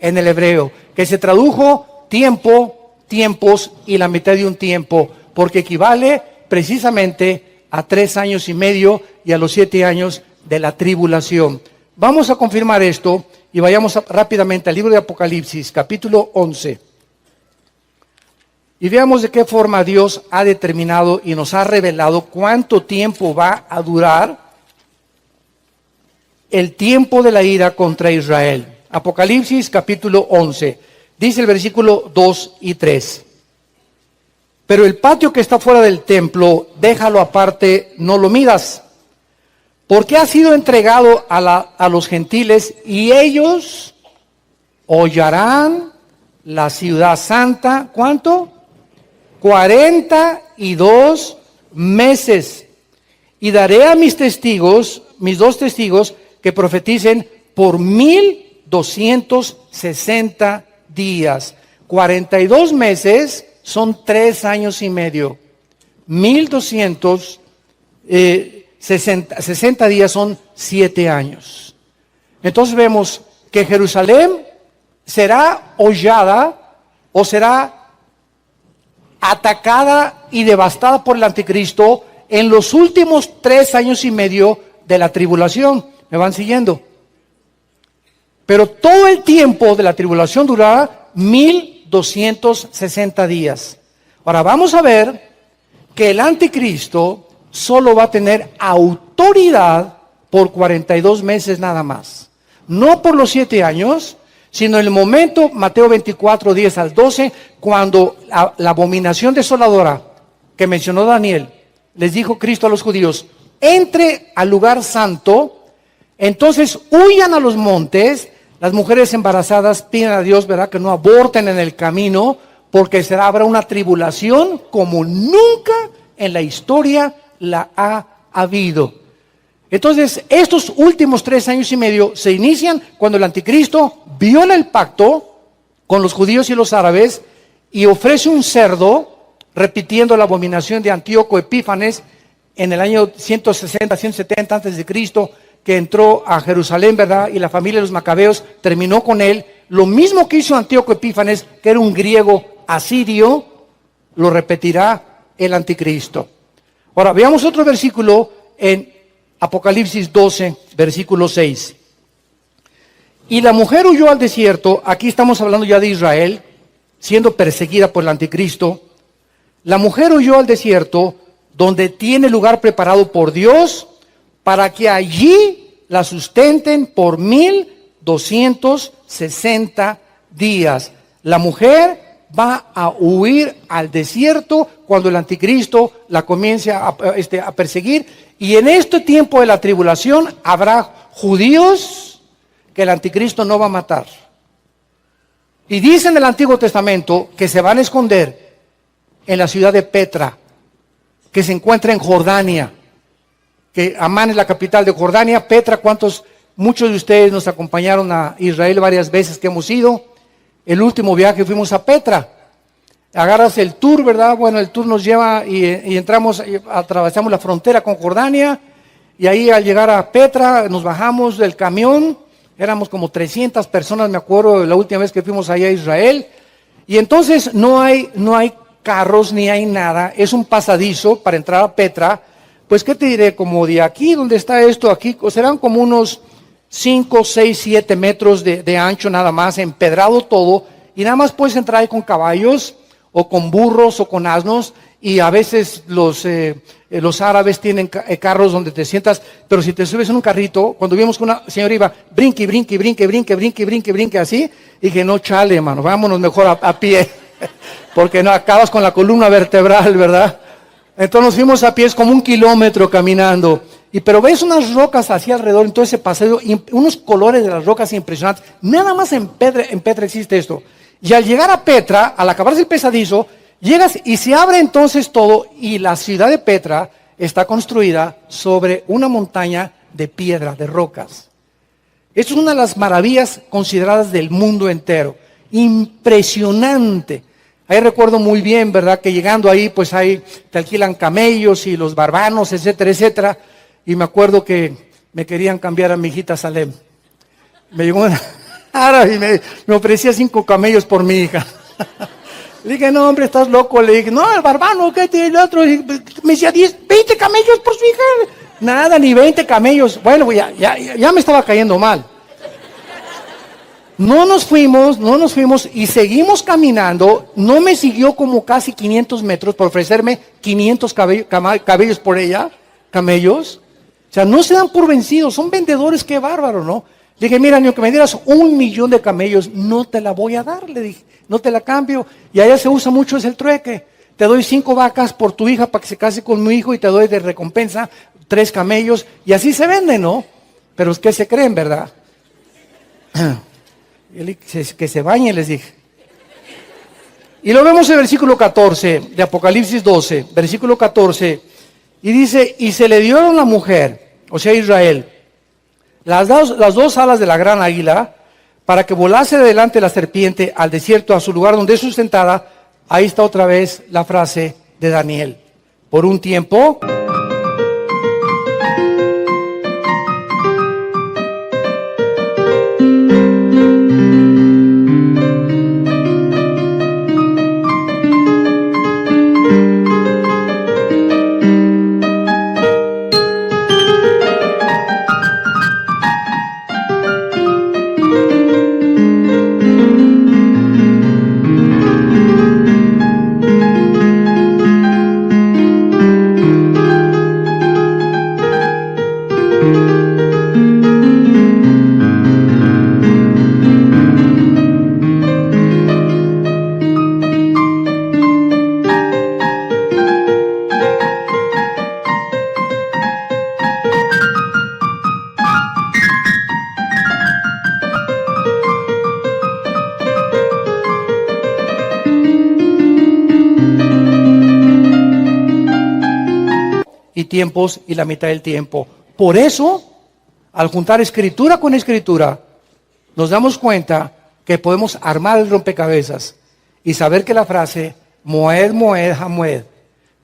En el hebreo, que se tradujo tiempo, tiempos y la mitad de un tiempo, porque equivale precisamente a 3 años y medio y a los 7 años de la tribulación. Vamos a confirmar esto y vayamos rápidamente al libro de Apocalipsis, capítulo 11. Y veamos de qué forma Dios ha determinado y nos ha revelado cuánto tiempo va a durar el tiempo de la ira contra Israel. Apocalipsis capítulo 11, dice el versículo 2 y 3. Pero el patio que está fuera del templo, déjalo aparte, no lo midas, porque ha sido entregado a los gentiles y ellos hollarán la ciudad santa. ¿Cuánto? 42 meses. Y daré a mis testigos, mis 2 testigos, que profeticen por 1260 días. 42 meses son 3 años y medio. 1260 días son 7 años. Entonces vemos que Jerusalén será hollada o será atacada y devastada por el anticristo en los últimos 3 años y medio de la tribulación. ¿Me van siguiendo? Pero todo el tiempo de la tribulación durará 1260 días. Ahora vamos a ver que el anticristo solo va a tener autoridad por 42 meses nada más. No por los 7 años, sino en el momento, Mateo 24, 10 al 12, cuando la abominación desoladora que mencionó Daniel, les dijo Cristo a los judíos, entre al lugar santo, entonces huyan a los montes. Las mujeres embarazadas piden a Dios, ¿verdad?, que no aborten en el camino, porque habrá una tribulación como nunca en la historia la ha habido. Entonces, estos últimos 3 años y medio se inician cuando el anticristo viola el pacto con los judíos y los árabes y ofrece un cerdo, repitiendo la abominación de Antíoco Epífanes en el año 160, 170 antes de Cristo, que entró a Jerusalén, ¿verdad? Y la familia de los macabeos terminó con él. Lo mismo que hizo Antíoco Epífanes, que era un griego asirio, lo repetirá el anticristo. Ahora, veamos otro versículo en Apocalipsis 12, versículo 6. Y la mujer huyó al desierto. Aquí estamos hablando ya de Israel, siendo perseguida por el anticristo. La mujer huyó al desierto, donde tiene lugar preparado por Dios, para que allí la sustenten por 1260 días. La mujer va a huir al desierto cuando el anticristo la comience a perseguir. Y en este tiempo de la tribulación habrá judíos que el anticristo no va a matar. Y dice en el Antiguo Testamento que se van a esconder en la ciudad de Petra, que se encuentra en Jordania, que Amán es la capital de Jordania. Petra, muchos de ustedes nos acompañaron a Israel varias veces que hemos ido. El último viaje fuimos a Petra. Agarras el tour, ¿verdad? Bueno, el tour nos lleva y entramos, atravesamos la frontera con Jordania, y ahí al llegar a Petra nos bajamos del camión. Éramos como 300 personas, me acuerdo, la última vez que fuimos allá a Israel. Y entonces no hay carros ni hay nada, es un pasadizo para entrar a Petra. Pues, ¿qué te diré? Como de aquí, donde está esto, aquí, serán como unos 5, 6, 7 metros de ancho nada más, empedrado todo, y nada más puedes entrar ahí con caballos, o con burros, o con asnos, y a veces los árabes tienen carros donde te sientas, pero si te subes en un carrito, cuando vimos que una señora iba, brinque, brinque, brinque, brinque, brinque, brinque, brinque, así, dije, no, chale, hermano, vámonos mejor a pie, porque no acabas con la columna vertebral, ¿verdad? Entonces nos fuimos a pies como 1 kilómetro caminando, pero ves unas rocas así alrededor, en todo ese paseo, unos colores de las rocas impresionantes. Nada más en Petra existe esto. Y al llegar a Petra, al acabarse el pesadizo, llegas y se abre entonces todo, y la ciudad de Petra está construida sobre una montaña de piedra, de rocas. Esto es una de las maravillas consideradas del mundo entero. Impresionante. Ahí recuerdo muy bien, ¿verdad? Que llegando ahí, pues ahí te alquilan camellos y los barbanos, etcétera, etcétera. Y me acuerdo que me querían cambiar a mi hijita Salem. Me llegó una árabe y me ofrecía 5 camellos por mi hija. Le dije, no, hombre, estás loco. Le dije, no, el barbano, ¿qué tiene el otro? Y me decía 20 camellos por su hija. Nada, ni 20 camellos. Bueno, ya me estaba cayendo mal. No nos fuimos y seguimos caminando. No me siguió como casi 500 metros por ofrecerme 500 cabellos por ella, camellos. O sea, no se dan por vencidos, son vendedores, qué bárbaro, ¿no? Le dije, mira, ni aunque me dieras 1,000,000 de camellos, no te la voy a dar, le dije, no te la cambio. Y allá se usa mucho es el trueque. Te doy 5 vacas por tu hija para que se case con mi hijo y te doy de recompensa 3 camellos. Y así se vende, ¿no? Pero es que se creen, ¿verdad? Que se bañen, les dije. Y lo vemos en el versículo 14 de Apocalipsis 12, versículo 14. Y dice, y se le dieron a la mujer, o sea Israel, las dos alas de la gran águila, para que volase delante de la serpiente al desierto, a su lugar donde es sustentada. Ahí está otra vez la frase de Daniel. Por un tiempo. y tiempos y la mitad del tiempo. Por eso, al juntar escritura con escritura, nos damos cuenta que podemos armar el rompecabezas y saber que la frase Moed, Moed, Hamoed,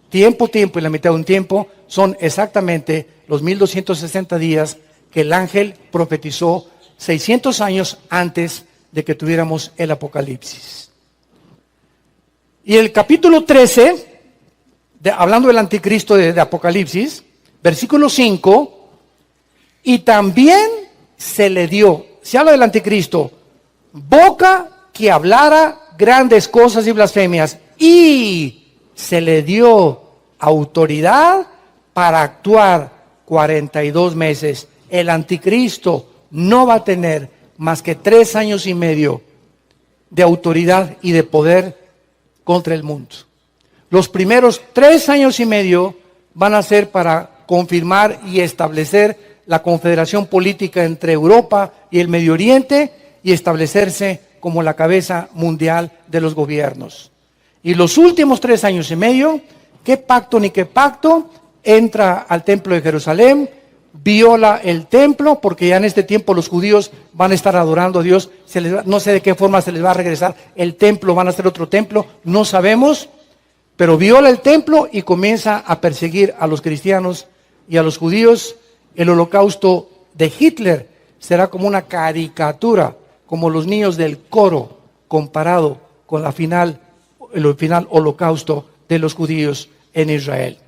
tiempo, tiempo y la mitad de un tiempo, son exactamente los 1260 días que el ángel profetizó 600 años antes de que tuviéramos el Apocalipsis. Y el capítulo 13, hablando del anticristo de Apocalipsis, versículo 5, y también se le dio, se habla del anticristo, boca que hablara grandes cosas y blasfemias, y se le dio autoridad para actuar 42 meses. El anticristo no va a tener más que 3 años y medio de autoridad y de poder contra el mundo. Los primeros 3 años y medio van a ser para confirmar y establecer la confederación política entre Europa y el Medio Oriente y establecerse como la cabeza mundial de los gobiernos. Y los últimos 3 años y medio, ¿qué pacto ni qué pacto? Entra al templo de Jerusalén, viola el templo, porque ya en este tiempo los judíos van a estar adorando a Dios, no sé de qué forma se les va a regresar el templo, van a hacer otro templo, no sabemos, pero viola el templo y comienza a perseguir a los cristianos y a los judíos. El holocausto de Hitler será como una caricatura, como los niños del coro, comparado con el final holocausto de los judíos en Israel.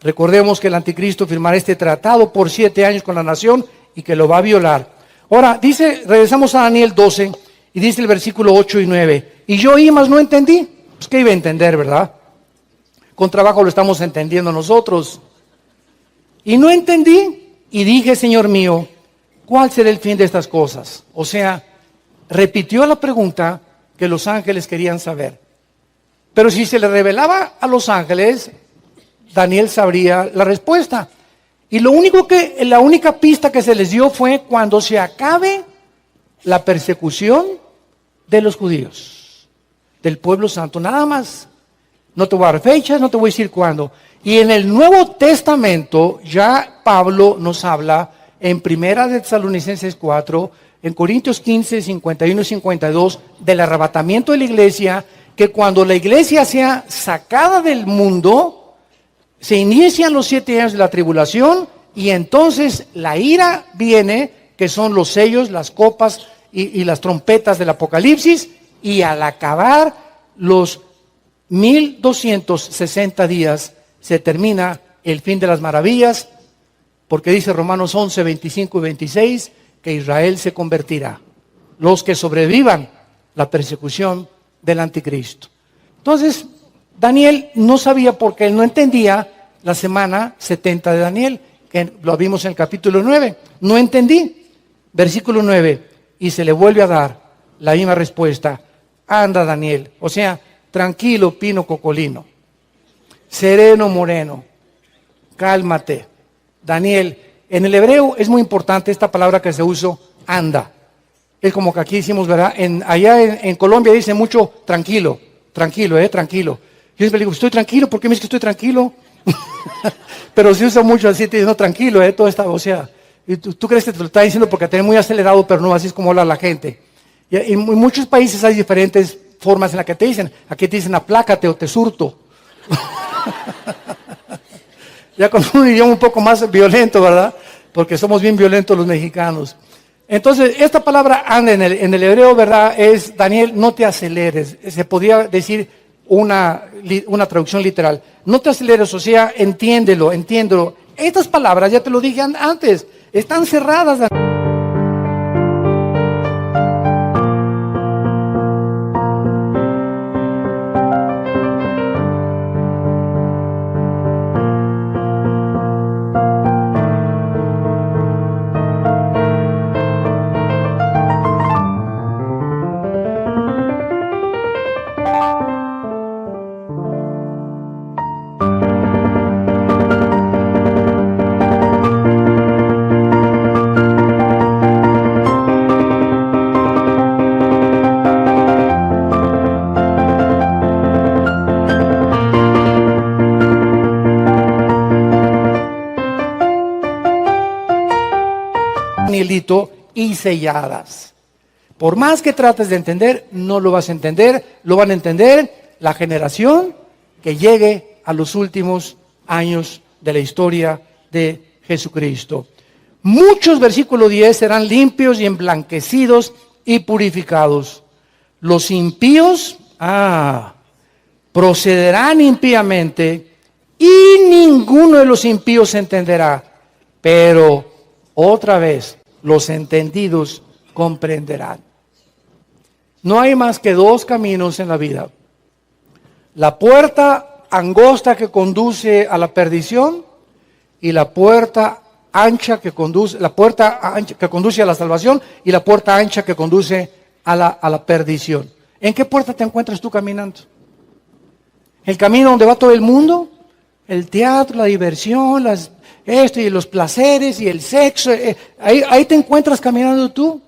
Recordemos que el anticristo firmará este tratado por 7 años con la nación y que lo va a violar. Ahora, regresamos a Daniel 12 y dice el versículo 8 y 9. Y yo oí, mas no entendí. Pues ¿qué iba a entender, verdad? Con trabajo lo estamos entendiendo nosotros. Y no entendí y dije, Señor mío, ¿cuál será el fin de estas cosas? O sea, repitió la pregunta que los ángeles querían saber. Pero si se le revelaba a los ángeles, Daniel sabría la respuesta. Y la única pista que se les dio fue cuando se acabe la persecución de los judíos, del pueblo santo, nada más. No te voy a dar fechas, no te voy a decir cuándo. Y en el Nuevo Testamento ya Pablo nos habla en 1 de Tesalonicenses 4, en Corintios 15, 51 y 52, del arrebatamiento de la iglesia, que cuando la iglesia sea sacada del mundo, se inician los 7 años de la tribulación y entonces la ira viene, que son los sellos, las copas y las trompetas del Apocalipsis, y al acabar los 1260 días se termina el fin de las maravillas, porque dice Romanos 11, 25 y 26, que Israel se convertirá, los que sobrevivan la persecución del anticristo. Entonces, Daniel no sabía porque él no entendía la semana 70 de Daniel, que lo vimos en el capítulo 9. No entendí. Versículo 9, y se le vuelve a dar la misma respuesta. Anda, Daniel, o sea, tranquilo, pino cocolino, sereno moreno, cálmate. Daniel, en el hebreo es muy importante esta palabra que se usa, anda. Es como que aquí decimos, ¿verdad? Allá en Colombia dicen mucho tranquilo, tranquilo. Yo siempre digo, estoy tranquilo, ¿por qué me dices que estoy tranquilo? Pero se usa mucho así, te dicen, no, tranquilo, todo está, o sea, y tú crees que te lo está diciendo porque te ves muy acelerado, pero no, así es como habla la gente. Y en muchos países hay diferentes formas en las que te dicen. Aquí te dicen aplácate o te surto. Ya con un idioma un poco más violento, ¿verdad? Porque somos bien violentos los mexicanos. Entonces, esta palabra anda en el hebreo, ¿verdad? Es, Daniel, no te aceleres. Se podría decir una traducción literal. No te aceleres, o sea, entiéndelo. Estas palabras, ya te lo dije antes, están cerradas. Danielito, y selladas. Por más que trates de entender, no lo vas a entender, lo van a entender la generación que llegue a los últimos años de la historia de Jesucristo. Muchos, versículo 10, serán limpios y emblanquecidos y purificados. Los impíos, procederán impíamente y ninguno de los impíos entenderá. Pero otra vez, los entendidos comprenderán. No hay más que dos caminos en la vida. La puerta angosta que conduce a la perdición y la puerta ancha que conduce, a la salvación, y la puerta ancha que conduce a la perdición. ¿En qué puerta te encuentras tú caminando? ¿El camino donde va todo el mundo? El teatro, la diversión, y los placeres y el sexo. Ahí te encuentras caminando tú.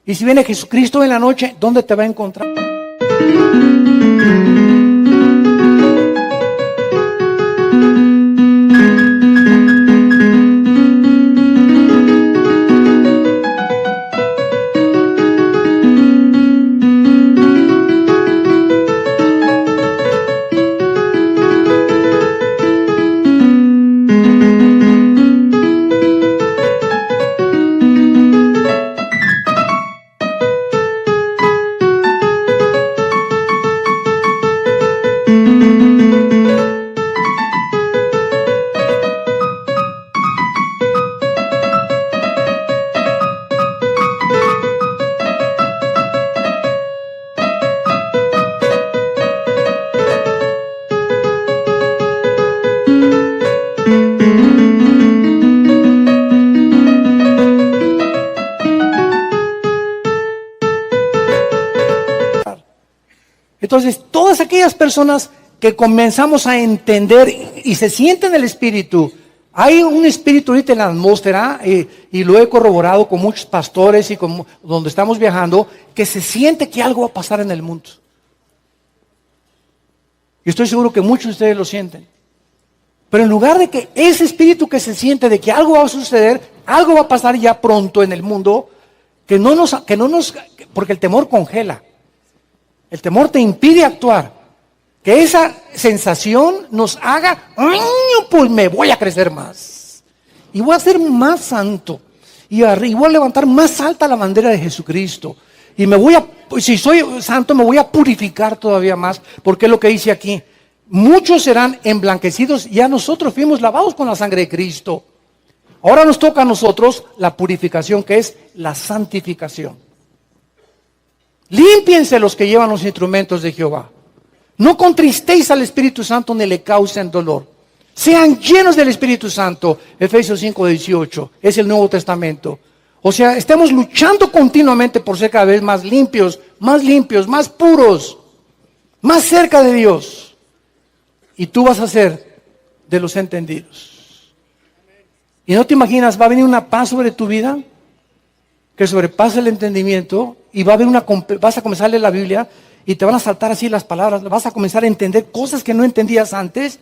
Y si viene Jesucristo en la noche, ¿dónde te va a encontrar? Entonces, todas aquellas personas que comenzamos a entender y se sienten el Espíritu, hay un Espíritu ahorita en la atmósfera, y lo he corroborado con muchos pastores y donde estamos viajando, que se siente que algo va a pasar en el mundo. Y estoy seguro que muchos de ustedes lo sienten. Pero en lugar de que ese Espíritu que se siente de que algo va a suceder, algo va a pasar ya pronto en el mundo, porque el temor congela. El temor te impide actuar. Que esa sensación nos haga, pues me voy a crecer más. Y voy a ser más santo. Y voy a levantar más alta la bandera de Jesucristo. Y si soy santo, me voy a purificar todavía más. Porque es lo que dice aquí. Muchos serán emblanquecidos. Ya nosotros fuimos lavados con la sangre de Cristo. Ahora nos toca a nosotros la purificación, que es la santificación. Límpiense los que llevan los instrumentos de Jehová. No contristéis al Espíritu Santo ni le causen dolor. Sean llenos del Espíritu Santo. Efesios 5:18. Es el Nuevo Testamento. O sea, estamos luchando continuamente por ser cada vez más limpios, más puros, más cerca de Dios. Y tú vas a ser de los entendidos. Y no te imaginas, va a venir una paz sobre tu vida que sobrepasa el entendimiento, y vas a comenzar a leer la Biblia y te van a saltar así las palabras, vas a comenzar a entender cosas que no entendías antes,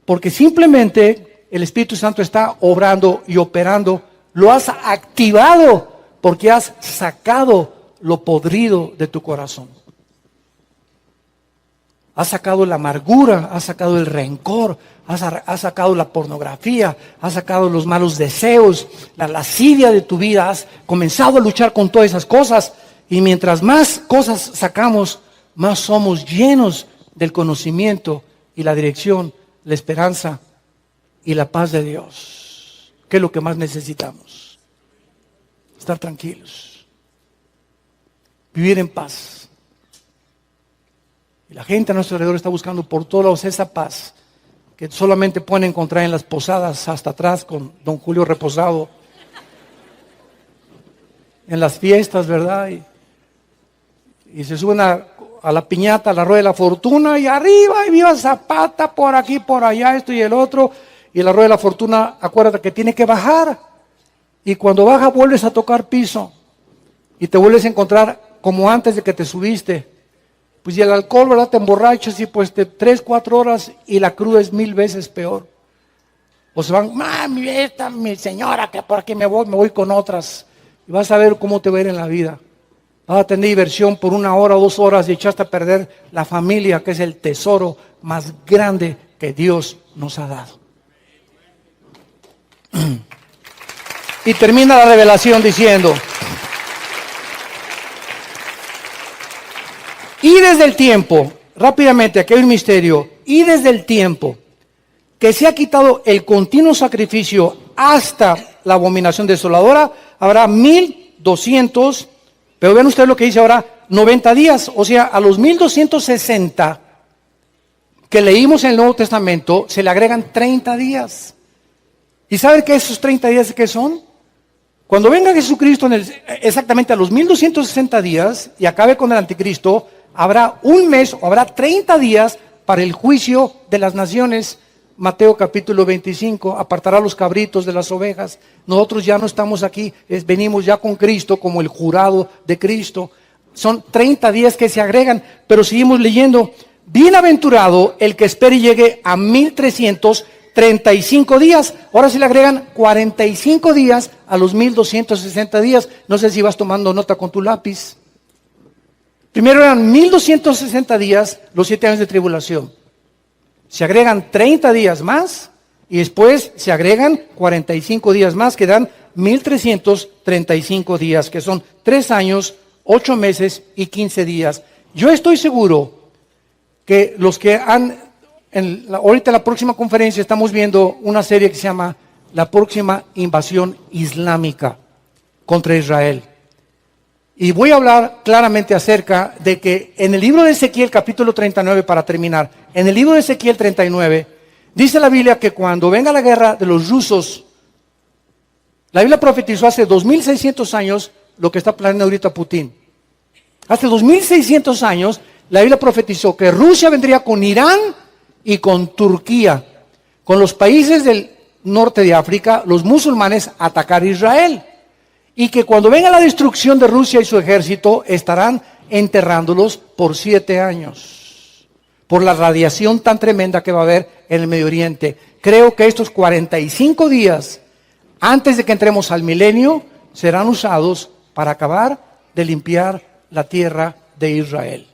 porque simplemente el Espíritu Santo está obrando y operando, lo has activado porque has sacado lo podrido de tu corazón. Has sacado la amargura, has sacado el rencor, has sacado la pornografía, has sacado los malos deseos, la lascivia de tu vida, has comenzado a luchar con todas esas cosas. Y mientras más cosas sacamos, más somos llenos del conocimiento y la dirección, la esperanza y la paz de Dios. ¿Qué es lo que más necesitamos? Estar tranquilos, vivir en paz. Y la gente a nuestro alrededor está buscando por todos lados esa paz que solamente pueden encontrar en las posadas hasta atrás con don Julio Reposado, en las fiestas, ¿verdad? Y se suben a la piñata, a la rueda de la fortuna, y arriba, y viva Zapata, por aquí, por allá, esto y el otro. Y la rueda de la fortuna, acuérdate que tiene que bajar. Y cuando baja, vuelves a tocar piso. Y te vuelves a encontrar como antes de que te subiste. Pues y el alcohol, ¿verdad? Te emborrachas y pues 3, 4 horas y la cruda es 1000 veces peor. O se van, mi señora, que por aquí me voy con otras. y vas a ver cómo te va a ir en la vida. Vas a tener diversión por 1 hora o 2 horas y echaste a perder la familia, que es el tesoro más grande que Dios nos ha dado. Y termina la revelación diciendo: y desde el tiempo, rápidamente, aquí hay un misterio, y desde el tiempo que se ha quitado el continuo sacrificio hasta la abominación desoladora, habrá 1200, pero vean ustedes lo que dice ahora, 90 días, o sea, a los 1260 que leímos en el Nuevo Testamento, se le agregan 30 días. ¿Y saben qué esos 30 días qué son? Cuando venga Jesucristo exactamente a los 1260 días y acabe con el anticristo, habrá un mes o habrá 30 días para el juicio de las naciones. Mateo capítulo 25, apartará los cabritos de las ovejas. Nosotros ya no estamos aquí, venimos ya con Cristo como el jurado de Cristo. Son 30 días que se agregan, pero seguimos leyendo. Bienaventurado el que espere y llegue a 1335 días. Ahora se le agregan 45 días a los 1260 días. No sé si vas tomando nota con tu lápiz. Primero eran 1260 días, los 7 años de tribulación. Se agregan 30 días más y después se agregan 45 días más, que dan 1335 días, que son 3 años, 8 meses y 15 días. Yo estoy seguro que los que ahorita en la próxima conferencia estamos viendo una serie que se llama La próxima invasión islámica contra Israel. Y voy a hablar claramente acerca de que en el libro de Ezequiel capítulo 39, para terminar, en el libro de Ezequiel 39, dice la Biblia que cuando venga la guerra de los rusos, la Biblia profetizó hace 2600 años lo que está planeando ahorita Putin. Hace 2600 años la Biblia profetizó que Rusia vendría con Irán y con Turquía, con los países del norte de África, los musulmanes, a atacar a Israel. Y que cuando venga la destrucción de Rusia y su ejército, estarán enterrándolos por 7 años. Por la radiación tan tremenda que va a haber en el Medio Oriente. Creo que estos 45 días, antes de que entremos al milenio, serán usados para acabar de limpiar la tierra de Israel.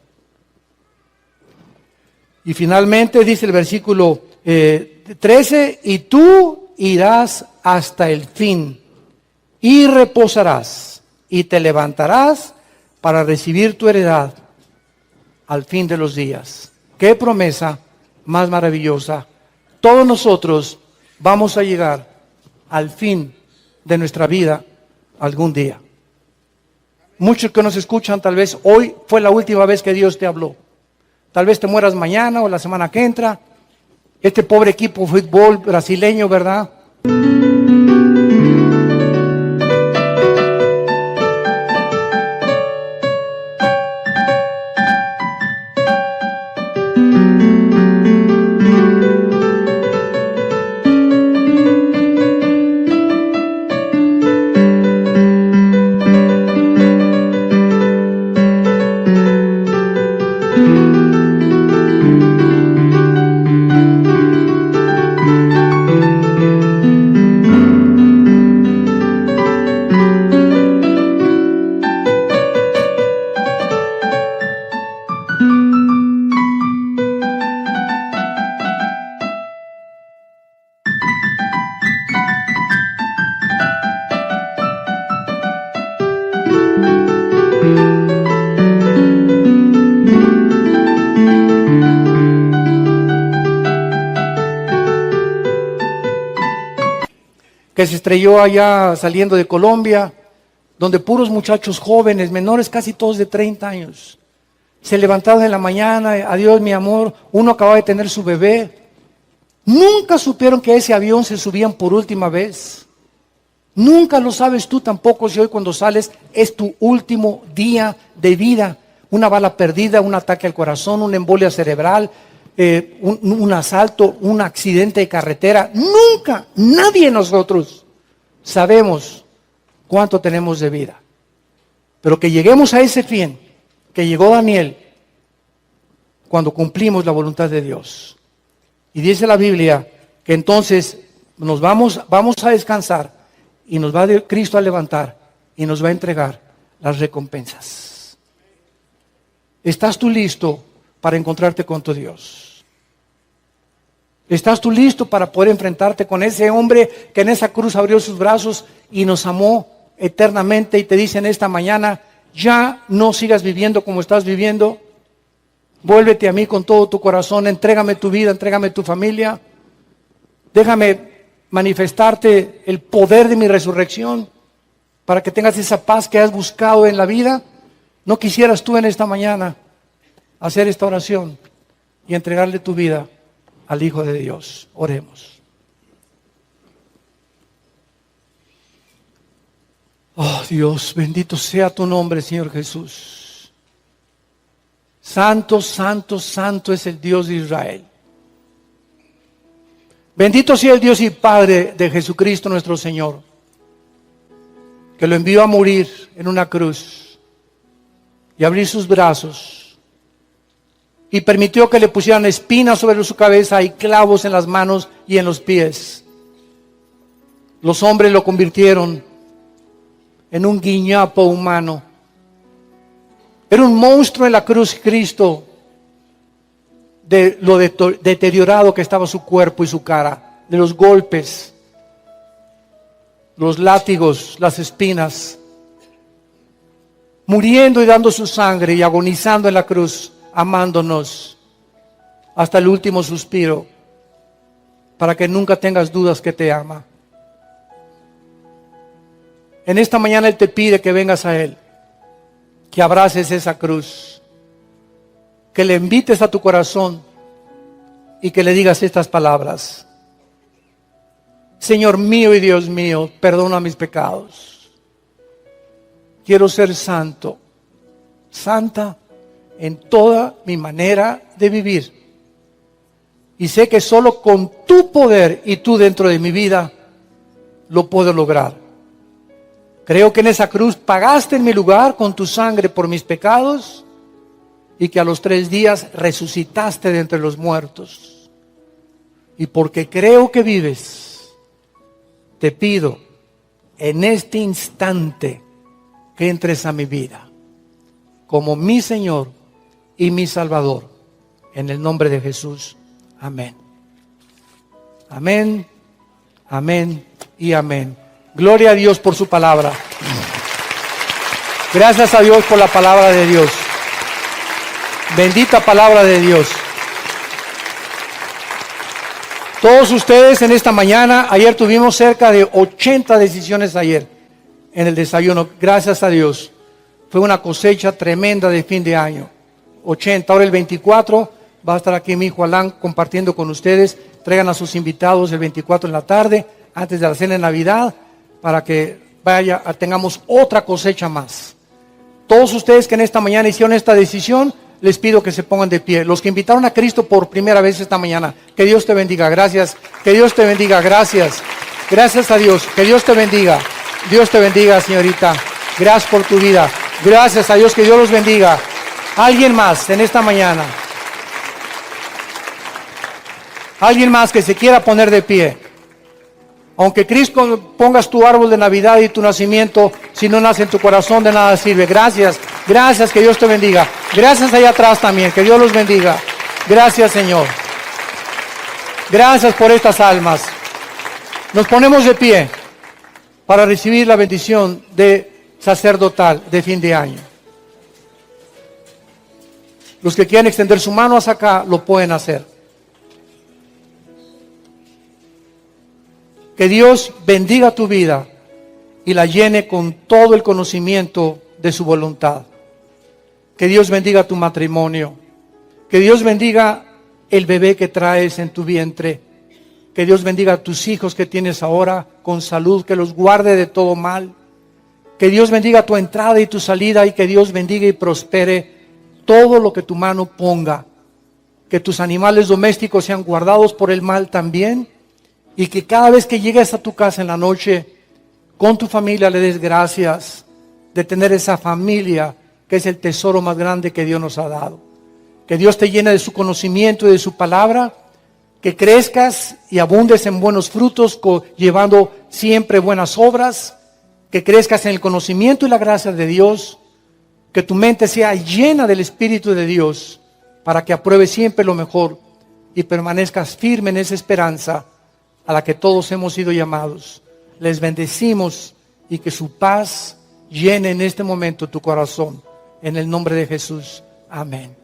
Y finalmente dice el versículo 13, y tú irás hasta el fin. Y reposarás y te levantarás para recibir tu heredad al fin de los días. Qué promesa más maravillosa. Todos nosotros vamos a llegar al fin de nuestra vida algún día. Muchos que nos escuchan, tal vez hoy fue la última vez que Dios te habló. Tal vez te mueras mañana o la semana que entra. Este pobre equipo de fútbol brasileño, ¿verdad? Que se estrelló allá saliendo de Colombia, donde puros muchachos jóvenes, menores, casi todos de 30 años, se levantaron en la mañana, adiós mi amor, uno acababa de tener su bebé, nunca supieron que a ese avión se subían por última vez, nunca lo sabes tú tampoco si hoy cuando sales es tu último día de vida, una bala perdida, un ataque al corazón, una embolia cerebral, un asalto, un accidente de carretera. Nunca, nadie de nosotros sabemos cuánto tenemos de vida. Pero que lleguemos a ese fin, que llegó Daniel, cuando cumplimos la voluntad de Dios. Y dice la Biblia que entonces nos vamos a descansar y nos va Cristo a levantar y nos va a entregar las recompensas. ¿Estás tú listo para encontrarte con tu Dios? ¿Estás tú listo para poder enfrentarte con ese hombre que en esa cruz abrió sus brazos y nos amó eternamente y te dice en esta mañana, ya no sigas viviendo como estás viviendo? Vuélvete a mí con todo tu corazón, entrégame tu vida, entrégame tu familia. Déjame manifestarte el poder de mi resurrección para que tengas esa paz que has buscado en la vida. ¿No quisieras tú en esta mañana hacer esta oración y entregarle tu vida al Hijo de Dios? Oremos. Oh Dios, bendito sea tu nombre, Señor Jesús. Santo, santo, santo es el Dios de Israel. Bendito sea el Dios y Padre de Jesucristo nuestro Señor, que lo envió a morir en una cruz y abrir sus brazos y permitió que le pusieran espinas sobre su cabeza y clavos en las manos y en los pies. Los hombres lo convirtieron en un guiñapo humano. Era un monstruo en la cruz Cristo, de lo deteriorado que estaba su cuerpo y su cara, de los golpes, los látigos, las espinas, muriendo y dando su sangre y agonizando en la cruz, amándonos hasta el último suspiro, para que nunca tengas dudas que te ama. En esta mañana Él te pide que vengas a Él, que abraces esa cruz, que le invites a tu corazón y que le digas estas palabras: Señor mío y Dios mío, perdona mis pecados. Quiero ser santo, santa en toda mi manera de vivir. Y sé que solo con tu poder y tú dentro de mi vida lo puedo lograr. Creo que en esa cruz pagaste en mi lugar con tu sangre por mis pecados y que a los 3 días resucitaste de entre los muertos. Y porque creo que vives, te pido en este instante que entres a mi vida como mi Señor y mi Salvador. En el nombre de Jesús. Amén. Amén, amén y amén. Gloria a Dios por su palabra. Gracias a Dios por la palabra de Dios. Bendita palabra de Dios. Todos ustedes en esta mañana, ayer tuvimos cerca de 80 decisiones ayer en el desayuno. Gracias a Dios. Fue una cosecha tremenda de fin de año. 80, ahora el 24 va a estar aquí mi hijo Alan compartiendo con ustedes. Traigan a sus invitados el 24 en la tarde, antes de la cena de Navidad, para que tengamos otra cosecha más. Todos ustedes que en esta mañana hicieron esta decisión, les pido que se pongan de pie. Los que invitaron a Cristo por primera vez esta mañana, que Dios te bendiga, gracias. Que Dios te bendiga, gracias. Gracias a Dios, que Dios te bendiga. Dios te bendiga, señorita. Gracias por tu vida. Gracias a Dios, que Dios los bendiga. ¿Alguien más en esta mañana? ¿Alguien más que se quiera poner de pie? Aunque Cristo pongas tu árbol de Navidad y tu nacimiento, si no nace en tu corazón, de nada sirve. Gracias, gracias, que Dios te bendiga. Gracias allá atrás también, que Dios los bendiga. Gracias, Señor. Gracias por estas almas. Nos ponemos de pie para recibir la bendición de sacerdotal de fin de año. Los que quieran extender su mano hacia acá, lo pueden hacer. Que Dios bendiga tu vida y la llene con todo el conocimiento de su voluntad. Que Dios bendiga tu matrimonio. Que Dios bendiga el bebé que traes en tu vientre. Que Dios bendiga a tus hijos que tienes ahora con salud, que los guarde de todo mal. Que Dios bendiga tu entrada y tu salida, y que Dios bendiga y prospere todo lo que tu mano ponga. Que tus animales domésticos sean guardados por el mal también. Y que cada vez que llegues a tu casa en la noche, con tu familia le des gracias de tener esa familia que es el tesoro más grande que Dios nos ha dado. Que Dios te llene de su conocimiento y de su palabra, que crezcas y abundes en buenos frutos, llevando siempre buenas obras, que crezcas en el conocimiento y la gracia de Dios, que tu mente sea llena del Espíritu de Dios, para que apruebes siempre lo mejor y permanezcas firme en esa esperanza a la que todos hemos sido llamados. Les bendecimos y que su paz llene en este momento tu corazón. En el nombre de Jesús. Amén.